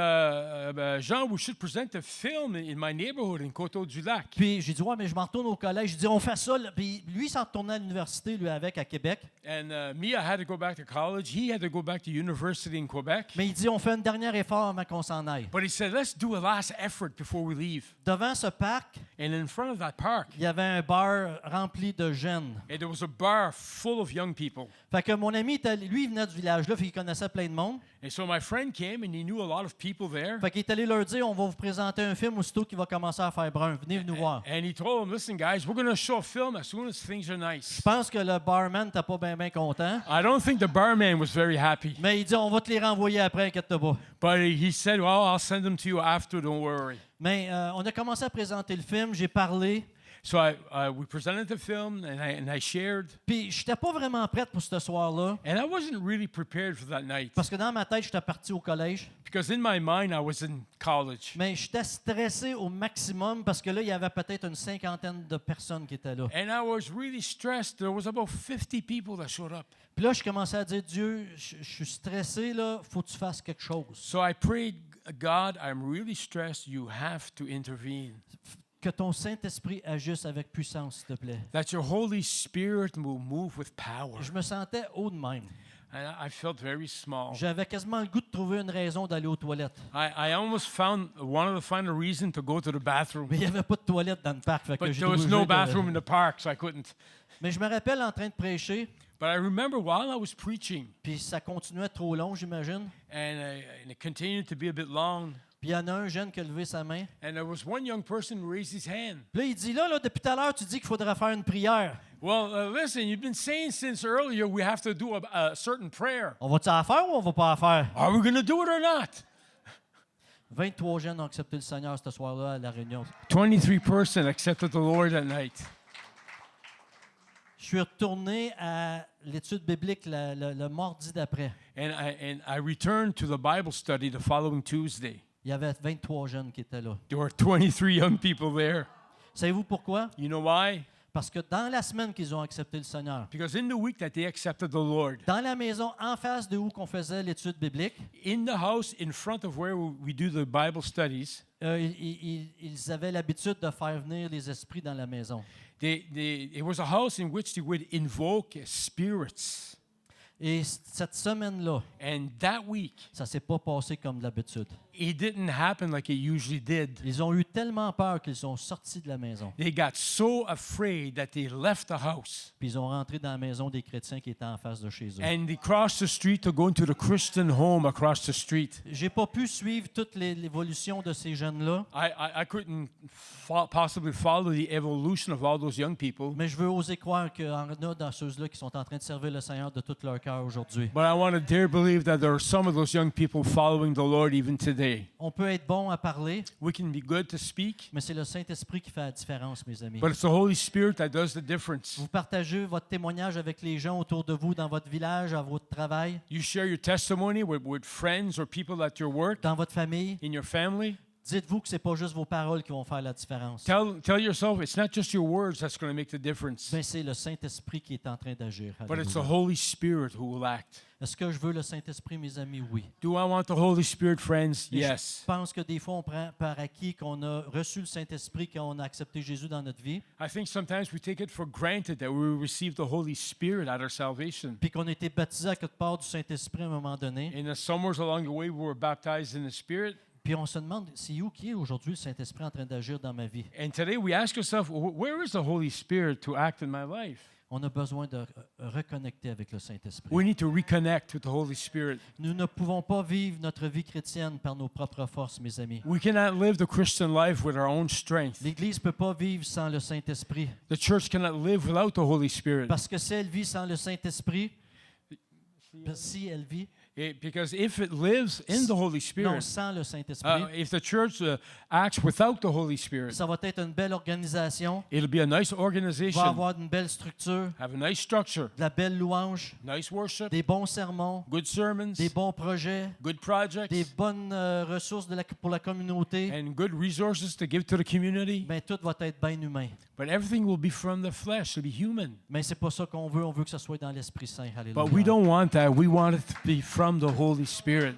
Jean, we should present a film in my neighborhood in Coteau-du-Lac. Puis j'ai dit, ouais, mais je m'en retourne au collège. J'ai dit, on fait ça. Là. Puis lui, il s'en retournait à l'université, lui, avec, à Québec. And me, I had to go back to college. He had to go back to university in Quebec. Mais il dit, on fait un dernier effort avant qu'on s'en aille. But he said, let's do a last effort before we leave. Devant ce parc, And in front of that park, il y avait un bar rempli de jeunes. and there was a bar full of young people. Fait que mon ami, lui, il venait du village-là, fait qu'il connaissait plein de monde. And so my friend came and he knew a lot of people there. Fait qu'il est allé leur dire, on va vous présenter un film aussitôt qu'il va commencer à faire brun. Venez nous voir. And he told them, listen, guys, we're going to show a film as soon as things are nice. Je pense que le barman n'était pas bien content. I don't think the barman was very happy. Mais il dit, on va te les renvoyer après, inquiète-toi pas. But he said, well, I'll send them to you after, don't worry. Mais on a commencé à présenter le film, j'ai parlé. So we presented the film and I shared. Puis je n'étais pas vraiment prête pour ce soir-là. And I wasn't really prepared for that night. Parce que dans ma tête, j'étais parti au collège. Because in my mind, I was in college. Mais j'étais stressé au maximum parce que là, il y avait peut-être une cinquantaine de personnes qui étaient là. And I was really stressed. There was about 50 people that showed up. Puis là, je commençais à dire, Dieu, je suis stressé, là, faut que tu fasses quelque chose. So I prayed, God, I'm really stressed. You have to intervene. Que ton Saint-Esprit agisse avec puissance, s'il te plaît. That your Holy Spirit will move with power. Je me sentais haut de même. And I felt very small. J'avais quasiment le goût de trouver une raison d'aller aux toilettes. I almost wanted to find a reason to go to the bathroom. Mais il n'y avait pas de toilettes dans le parc. Fait que But j'ai there was obligé no de- bathroom in the park, so I couldn't. Mais je me rappelle en train de prêcher, But I remember while I was preaching, puis ça continuait trop long, j'imagine. and it continued to be a bit long, Puis il y en a un jeune qui a levé sa main. and there was one young person who raised his hand. Puis là, il dit, là, depuis tout à l'heure, tu dis qu'il faudrait faire une prière. Well, listen, you've been saying since earlier we have to do a certain prayer. On va-tu la faire ou on va pas la faire? Are we going to do it or not? 23 jeunes ont accepté le Seigneur ce soir-là à la réunion. 23% accepted the Lord that night. Je suis retourné à l'étude biblique le mardi d'après. And I returned to the Bible study the following Tuesday. Il y avait 23 jeunes qui étaient là. There were 23 young people there. Savez-vous pourquoi? You know why? Parce que dans la semaine qu'ils ont accepté le Seigneur, Because in the week that they accepted the Lord, dans la maison en face de où qu'on faisait l'étude biblique, in the house in front of where we do the Bible studies, ils avaient l'habitude de faire venir les esprits dans la maison. it was a house in which they would invoke spirits. Et cette semaine-là, And that week, ça s'est pas passé comme d'habitude. it didn't happen like it usually did. Ils ont eu tellement peur qu'ils sont sortis de la maison. They got so afraid that they left the house Puis ils ont rentré dans la maison des chrétiens qui étaient en face de chez eux. and they crossed the street to go into the Christian home across the street. J'ai pas pu suivre toute l'évolution de ces jeunes-là, I couldn't possibly follow the evolution of all those young people, mais je veux oser croire qu'il y en a dans ceux-là qui sont en train de servir le Seigneur de tout leur cœur aujourd'hui. but I want to dare believe that there are some of those young people following the Lord even today. On peut être bon à parler, We can be good to speak, mais c'est le Saint-Esprit qui fait la différence, mes amis. but it's the Holy Spirit that does the difference. Vous partagez votre témoignage avec les gens autour de vous, dans votre village, à votre travail, You share your testimony with friends or people at your work, dans votre famille. in your family. Dites-vous que ce n'est pas juste vos paroles qui vont faire la différence. Tell yourself it's not just your words that's going to make the difference, Mais c'est le Saint-Esprit qui est en train d'agir. but it's the Alléluia. Holy Spirit who will act. Est-ce que je veux le Saint-Esprit, mes amis? Oui. Do I want the Holy Spirit, friends? Et Yes. Je pense que des fois, on prend par acquis qu'on a reçu le Saint-Esprit quand on a accepté Jésus dans notre vie, I think sometimes we take it for granted that we receive the Holy Spirit at our salvation. puis qu'on a été baptisé à quelque part du Saint-Esprit à un moment donné. And somewhere along the way, we were baptized in the Spirit. Puis on se demande, c'est où qui est aujourd'hui le Saint-Esprit en train d'agir dans ma vie? And today we ask ourselves, where is the Holy Spirit to act in my life? On a besoin de reconnecter avec le Saint-Esprit. We need to reconnect with the Holy Spirit. Nous ne pouvons pas vivre notre vie chrétienne par nos propres forces, mes amis. We cannot live the Christian life with our own strength. L'Église ne peut pas vivre sans le Saint-Esprit. The church cannot live without the Holy Spirit. Parce que si elle vit sans le Saint-Esprit, si elle vit, Because if it lives in the Holy non, Spirit, sans le Saint-Esprit, if the church acts without the Holy Spirit, ça va être une belle organisation, it'll be a nice va organization, avoir une belle structure, have a nice structure, de la belle louange, nice worship, des bons sermons, good sermons, des bons projets, good projects, des bonnes ressources pour la communauté. and good resources to give to the community. Ben, tout va être bien humain. But everything will be from the flesh, it'll be human. Mais c'est pas ça qu'on veut. On veut que ce soit dans l'Esprit Saint. But we Alléluia. don't want that. We want it to be from the Holy Spirit.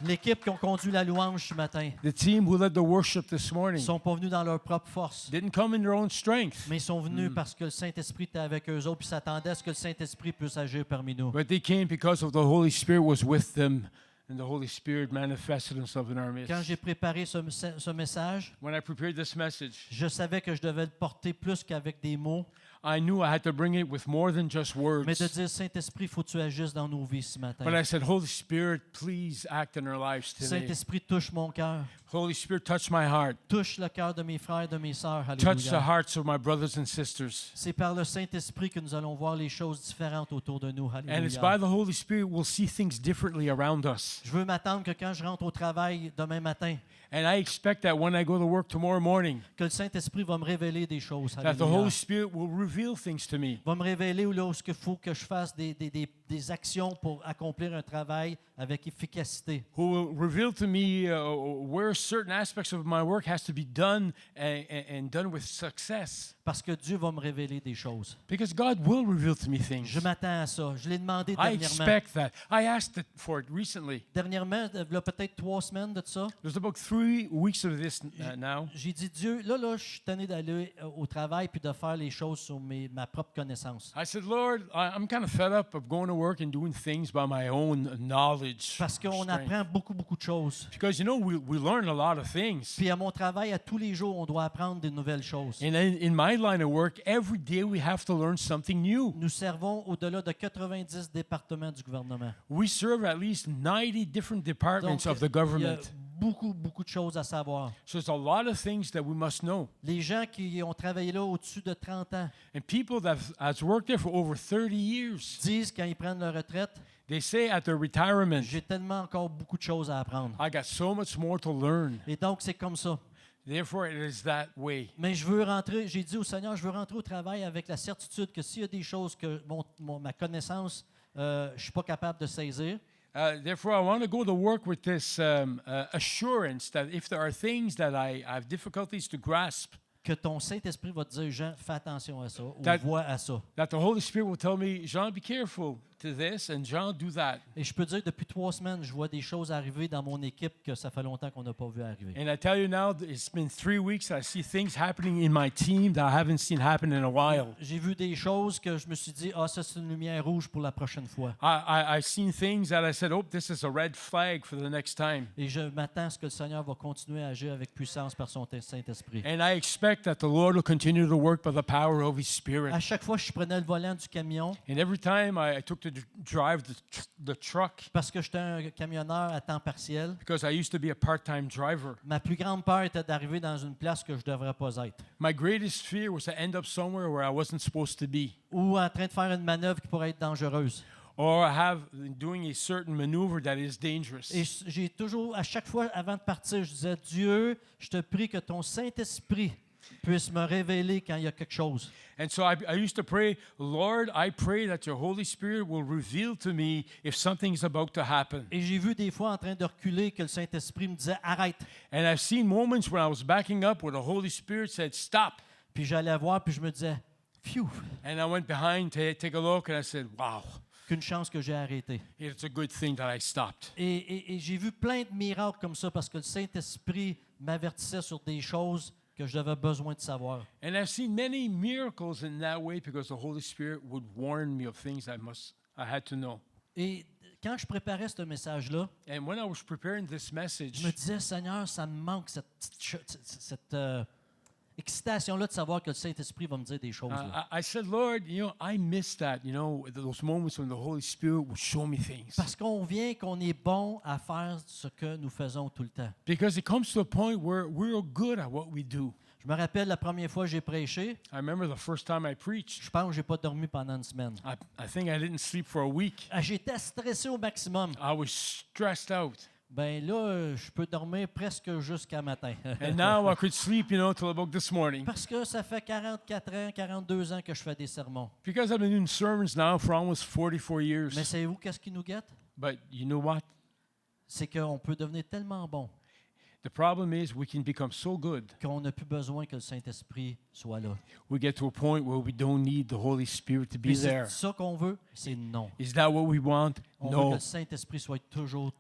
L'équipe qui ont conduit la louange ce matin The team who led the worship this ne morning sont pas venus dans leur propre force, didn't come in their own strength, mais ils sont venus parce que le Saint-Esprit était avec eux autres, puis s'attendaient à ce que le Saint-Esprit puisse agir parmi nous. but they came because of the Holy Spirit was with them, and the Holy Spirit manifested himself in our midst. Quand j'ai préparé ce message, When I prepared this message, je savais que je devais le porter plus qu'avec des mots, I knew I had to bring it with more than just mais words. de dire Saint-Esprit, il faut que tu agisses dans nos vies ce matin. But I said, Holy Spirit, please act in our lives today. Saint-Esprit, touche mon cœur, Holy Spirit, touch my heart. touche le cœur de mes frères, de mes sœurs. Touch the Alléluia. hearts of my brothers and sisters. C'est par le Saint-Esprit que nous allons voir les choses différentes autour de nous. And it's Alléluia. by the Holy Spirit we'll see things differently around us. Je veux m'attendre que quand je rentre au travail demain matin, And I expect that when I go to work tomorrow morning, que le Saint-Esprit va me révéler des choses. that the Alléluia. Holy Spirit will reveal things to me. Va me révéler où là où il faut que je fasse des actions pour accomplir un travail avec efficacité. Who will reveal to me where certain aspects of my work has to be done and done with success. Parce que Dieu va me révéler des choses. Because God will reveal to me things. Je m'attends à ça. Je l'ai demandé I dernièrement. expect that. I asked for it recently. Dernièrement, il y a peut-être 3 semaines de ça, There's about 3 weeks of this now. j'ai dit, Dieu, là, je suis tanné d'aller au travail puis de faire les choses sur ma propre connaissance. I said, Lord, I'm kind of fed up of going to work and doing things by my own knowledge. Parce qu'on strength. apprend beaucoup de choses. Because, you know, we learn a lot of things. Puis à mon travail, à tous les jours, on doit apprendre des nouvelles choses. And in my line of work, every day we have to learn something new. Nous servons au-delà de 90 départements du gouvernement. We serve at least 90 different departments Donc, of the il y a government. beaucoup de choses à savoir. So there's a lot of things that we must know. Les gens qui ont travaillé là au-dessus de 30 ans And people that has worked there for over 30 years, disent quand ils prennent leur retraite, they say at their retirement, j'ai tellement encore beaucoup de choses à apprendre. I got so much more to learn. Et donc, c'est comme ça. Therefore, it is that way. Mais je veux rentrer, j'ai dit au Seigneur, je veux rentrer au travail avec la certitude que s'il y a des choses que ma connaissance, je ne suis pas capable de saisir, Therefore, I want to go to work with this assurance that if there are things that I have difficulties to grasp, que ton Saint-Esprit va te dire, Jean, fais attention à ça, ou That- vois à ça. that the Holy Spirit will tell me, Jean, be careful to this, and Jean, do that. Et je peux dire, depuis 3 semaines, je vois des choses arriver dans mon équipe que ça fait longtemps qu'on n'a pas vu arriver. And I tell you now, it's been 3 weeks. I see things happening in my team that I haven't seen happen in a while. J'ai vu des choses que je me suis dit, ça c'est une lumière rouge pour la prochaine fois. I've seen things that I said, oh, this is a red flag for the next time. Et je m'attends à ce que le Seigneur va continuer à agir avec puissance par son Saint-Esprit. And I expect that the Lord will continue to work by the power of His Spirit. À chaque fois que je prenais le volant du camion, And every time I took to drive the truck, parce que j'étais un camionneur à temps partiel, because I used to be a part-time driver, ma plus grande peur était d'arriver dans une place que je ne devrais pas être. my greatest fear was to end up somewhere where I wasn't supposed to be, Ou en train de faire une manœuvre qui pourrait être dangereuse. or doing a certain maneuver that is dangerous. Et j'ai toujours, à chaque fois avant de partir, je disais, Dieu, je te prie que ton Saint-Esprit puisse me révéler quand il y a quelque chose. And so I used to pray, Lord, I pray that your Holy Spirit will reveal to me if something's about to happen. Et j'ai vu des fois en train de reculer que le Saint-Esprit me disait, arrête. And I've seen moments when I was backing up where the Holy Spirit said, stop. Puis j'allais voir, puis je me disais, phew, And I went behind to take a look and I said, wow, qu'une chance que j'ai arrêté. it's a good thing that I stopped. Et j'ai vu plein de miracles comme ça parce que le Saint-Esprit m'avertissait sur des choses que j'avais besoin de savoir. And I've seen many miracles in that way because the Holy Spirit would warn me of things I had to know. Et quand je préparais ce message-là, And when I was preparing this message, je me disais, Seigneur, ça me manque cette excitation-là de savoir que le Saint-Esprit va me dire des choses. là. I said, Lord, I miss that, those moments when the Holy Spirit would show me things. Parce qu'on est bon à faire ce que nous faisons tout le temps. Because it comes to a point where we're good at what we do. Je me rappelle la première fois que j'ai prêché, I remember the first time I preached, je pense que je n'ai pas dormi pendant une semaine. I think I didn't sleep for a week. J'étais stressé au maximum. I was stressed out. Ben là, je peux dormir presque jusqu'à matin. And now I could sleep, till about this morning. Parce que ça fait 44 ans, 42 ans que je fais des sermons. Because I've been doing sermons now for almost 44 years. Mais savez-vous qu'est-ce qui nous guette? But you know what? C'est qu'on peut devenir tellement bon The problem is we can become so good. qu'on n'a plus besoin que le Saint-Esprit soit là. We get to a point where we don't need the Holy Spirit to be Puis c'est there. ça qu'on veut? C'est non. Is that what we want? On veut No. que le Saint-Esprit soit toujours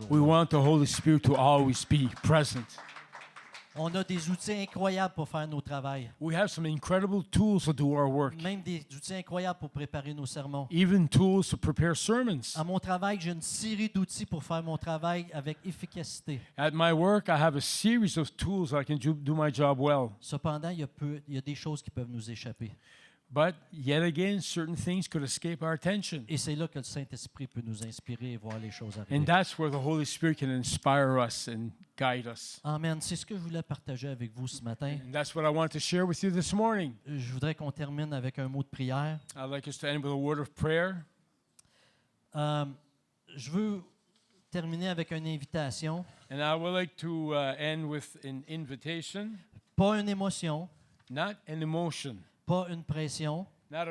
We là. want the Holy Spirit to always be present. On a des outils incroyables pour faire nos travails. We have some incredible tools to do our work, Même des outils incroyables pour préparer nos sermons. even tools to prepare sermons. À mon travail, j'ai une série d'outils pour faire mon travail avec efficacité. At my work, I have a series of tools I can do my job well. Cependant, il y a des choses qui peuvent nous échapper. But yet again, certain things could escape our attention. Et c'est là que le Saint-Esprit peut nous inspirer et voir les choses And arriver. that's where the Holy Spirit can inspire us and guide us. Amen. C'est ce que je voulais partager avec vous ce matin. And that's what I want to share with you this morning. Je voudrais qu'on termine avec un mot de prière. I'd like us to end with a word of prayer. Je veux terminer avec une invitation. And I would like to end with an invitation, Pas une émotion, not an emotion, pas une pression, not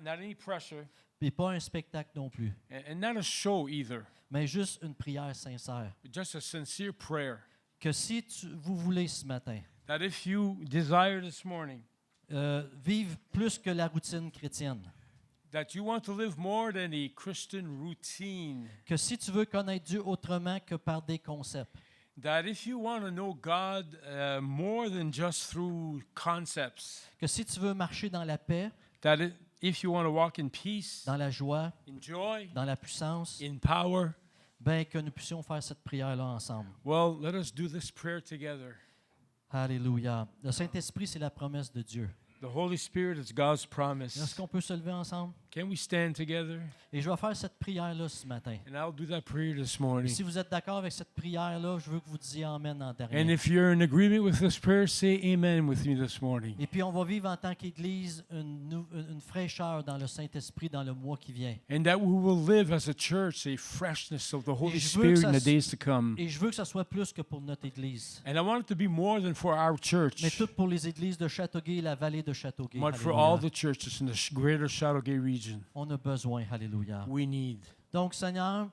any pressure, et pas un spectacle non plus, and not a show either, mais juste une prière sincère. but just a sincere prayer. Que si vous voulez ce matin That if you desire this morning, vivre plus que la routine chrétienne, that you want to live more than a Christian routine, que si tu veux connaître Dieu autrement que par des concepts, that if you want to know God more than just through concepts, que si tu veux marcher dans la paix, that if you want to walk in peace, dans la joie, in joy, dans la puissance, in power, ben que nous puissions faire cette prière-là ensemble. well, let us do this prayer together. Alléluia. Le Saint-Esprit, c'est la promesse de Dieu. The Holy Spirit is God's Est-ce promise. qu'on peut se lever ensemble? Can we stand together? Et je vais faire cette prière-là ce matin. And I'll do that prayer this Et morning. si vous êtes d'accord avec cette prière-là, je veux que vous disiez Amen en And dernier. if you're in agreement with this prayer, say amen with me this morning. Et puis on va vivre en tant qu'Église une fraîcheur dans le Saint-Esprit dans le mois qui vient. And that we will live as a church, a freshness of the Holy je veux que Spirit ça in the s- days to come. Et je veux que ça soit plus que pour notre Église, And I want it to be more than for our mais church, tout pour les églises de Châteauguay et la vallée de Châteauguay. but for Alléluia. all the churches in the greater Chateauguay region. On a besoin, alléluia. We need. Donc Seigneur,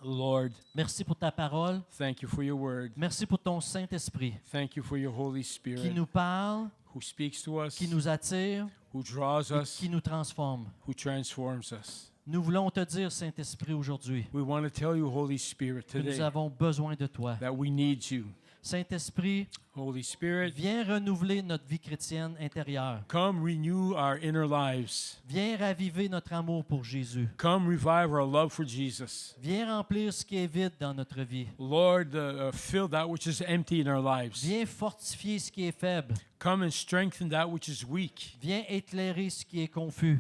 Lord, merci pour ta parole. thank you for your word. Merci pour ton Saint-Esprit Thank you for your Holy qui Spirit nous parle, who speaks to us, qui nous attire, who draws et us, qui nous transforme. who transforms us. Nous voulons te dire, Saint-Esprit, aujourd'hui, We want to tell you, Holy Spirit, que nous today avons besoin de toi. that we need you. Saint-Esprit, Holy Spirit, viens renouveler notre vie chrétienne intérieure. come renew our inner lives. Viens raviver notre amour pour Jésus. Come revive our love for Jesus. Viens remplir ce qui est vide dans notre vie. Lord, fill that which is empty in our lives. Viens fortifier ce qui est faible. Come and strengthen that which is weak. Viens éclairer ce qui est confus.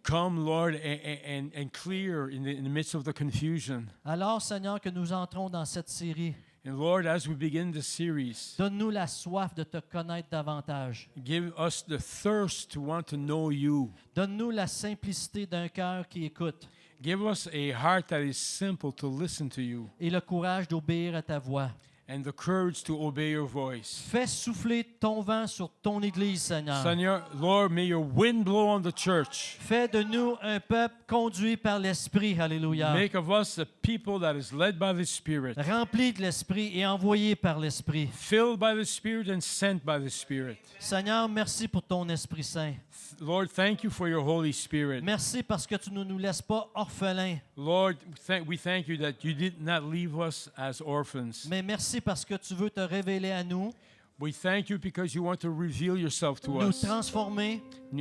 Come, Lord, and clear in the midst of the confusion. Alors, Seigneur, que nous entrons dans cette série, And Lord, as we begin the series, donne-nous la soif de te connaître davantage. give us the thirst to want to know you. Donne-nous la simplicité d'un cœur qui écoute Give us a heart that is simple to listen to you et le courage d'obéir à ta voix. and the courage to obey your voice. Fais souffler ton vent sur ton Église, Seigneur. Seigneur, Lord, may your wind blow on the church. Fais de nous un peuple conduit par l'Esprit. Alléluia. Make of us a people that is led by the Spirit, Rempli de l'Esprit et envoyé par l'Esprit. filled by the Spirit and sent by the Spirit. Seigneur, merci pour ton Esprit Saint. Lord, thank you for your Holy Spirit. Merci parce que tu ne nous laisses pas orphelins. Lord, we thank you that you did not leave us as orphans. Mais merci parce que tu veux te révéler à nous, We thank you because you want to reveal yourself to nous us transformer,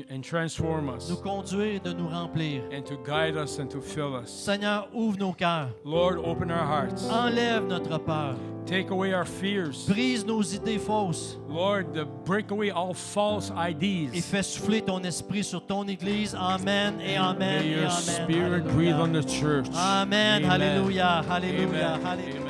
and transform us nous conduire et de nous remplir. and to guide us and to fill us. Seigneur, ouvre nos cœurs. Lord, open our hearts. Enlève notre peur. Take away our fears. Brise nos idées fausses Lord, break away all false et ideas. fais souffler ton esprit sur ton Église. Amen et Amen May et your Amen. Spirit breathe Alléluia. on the church. Amen. Amen. Alléluia. Alléluia. Amen. Alléluia.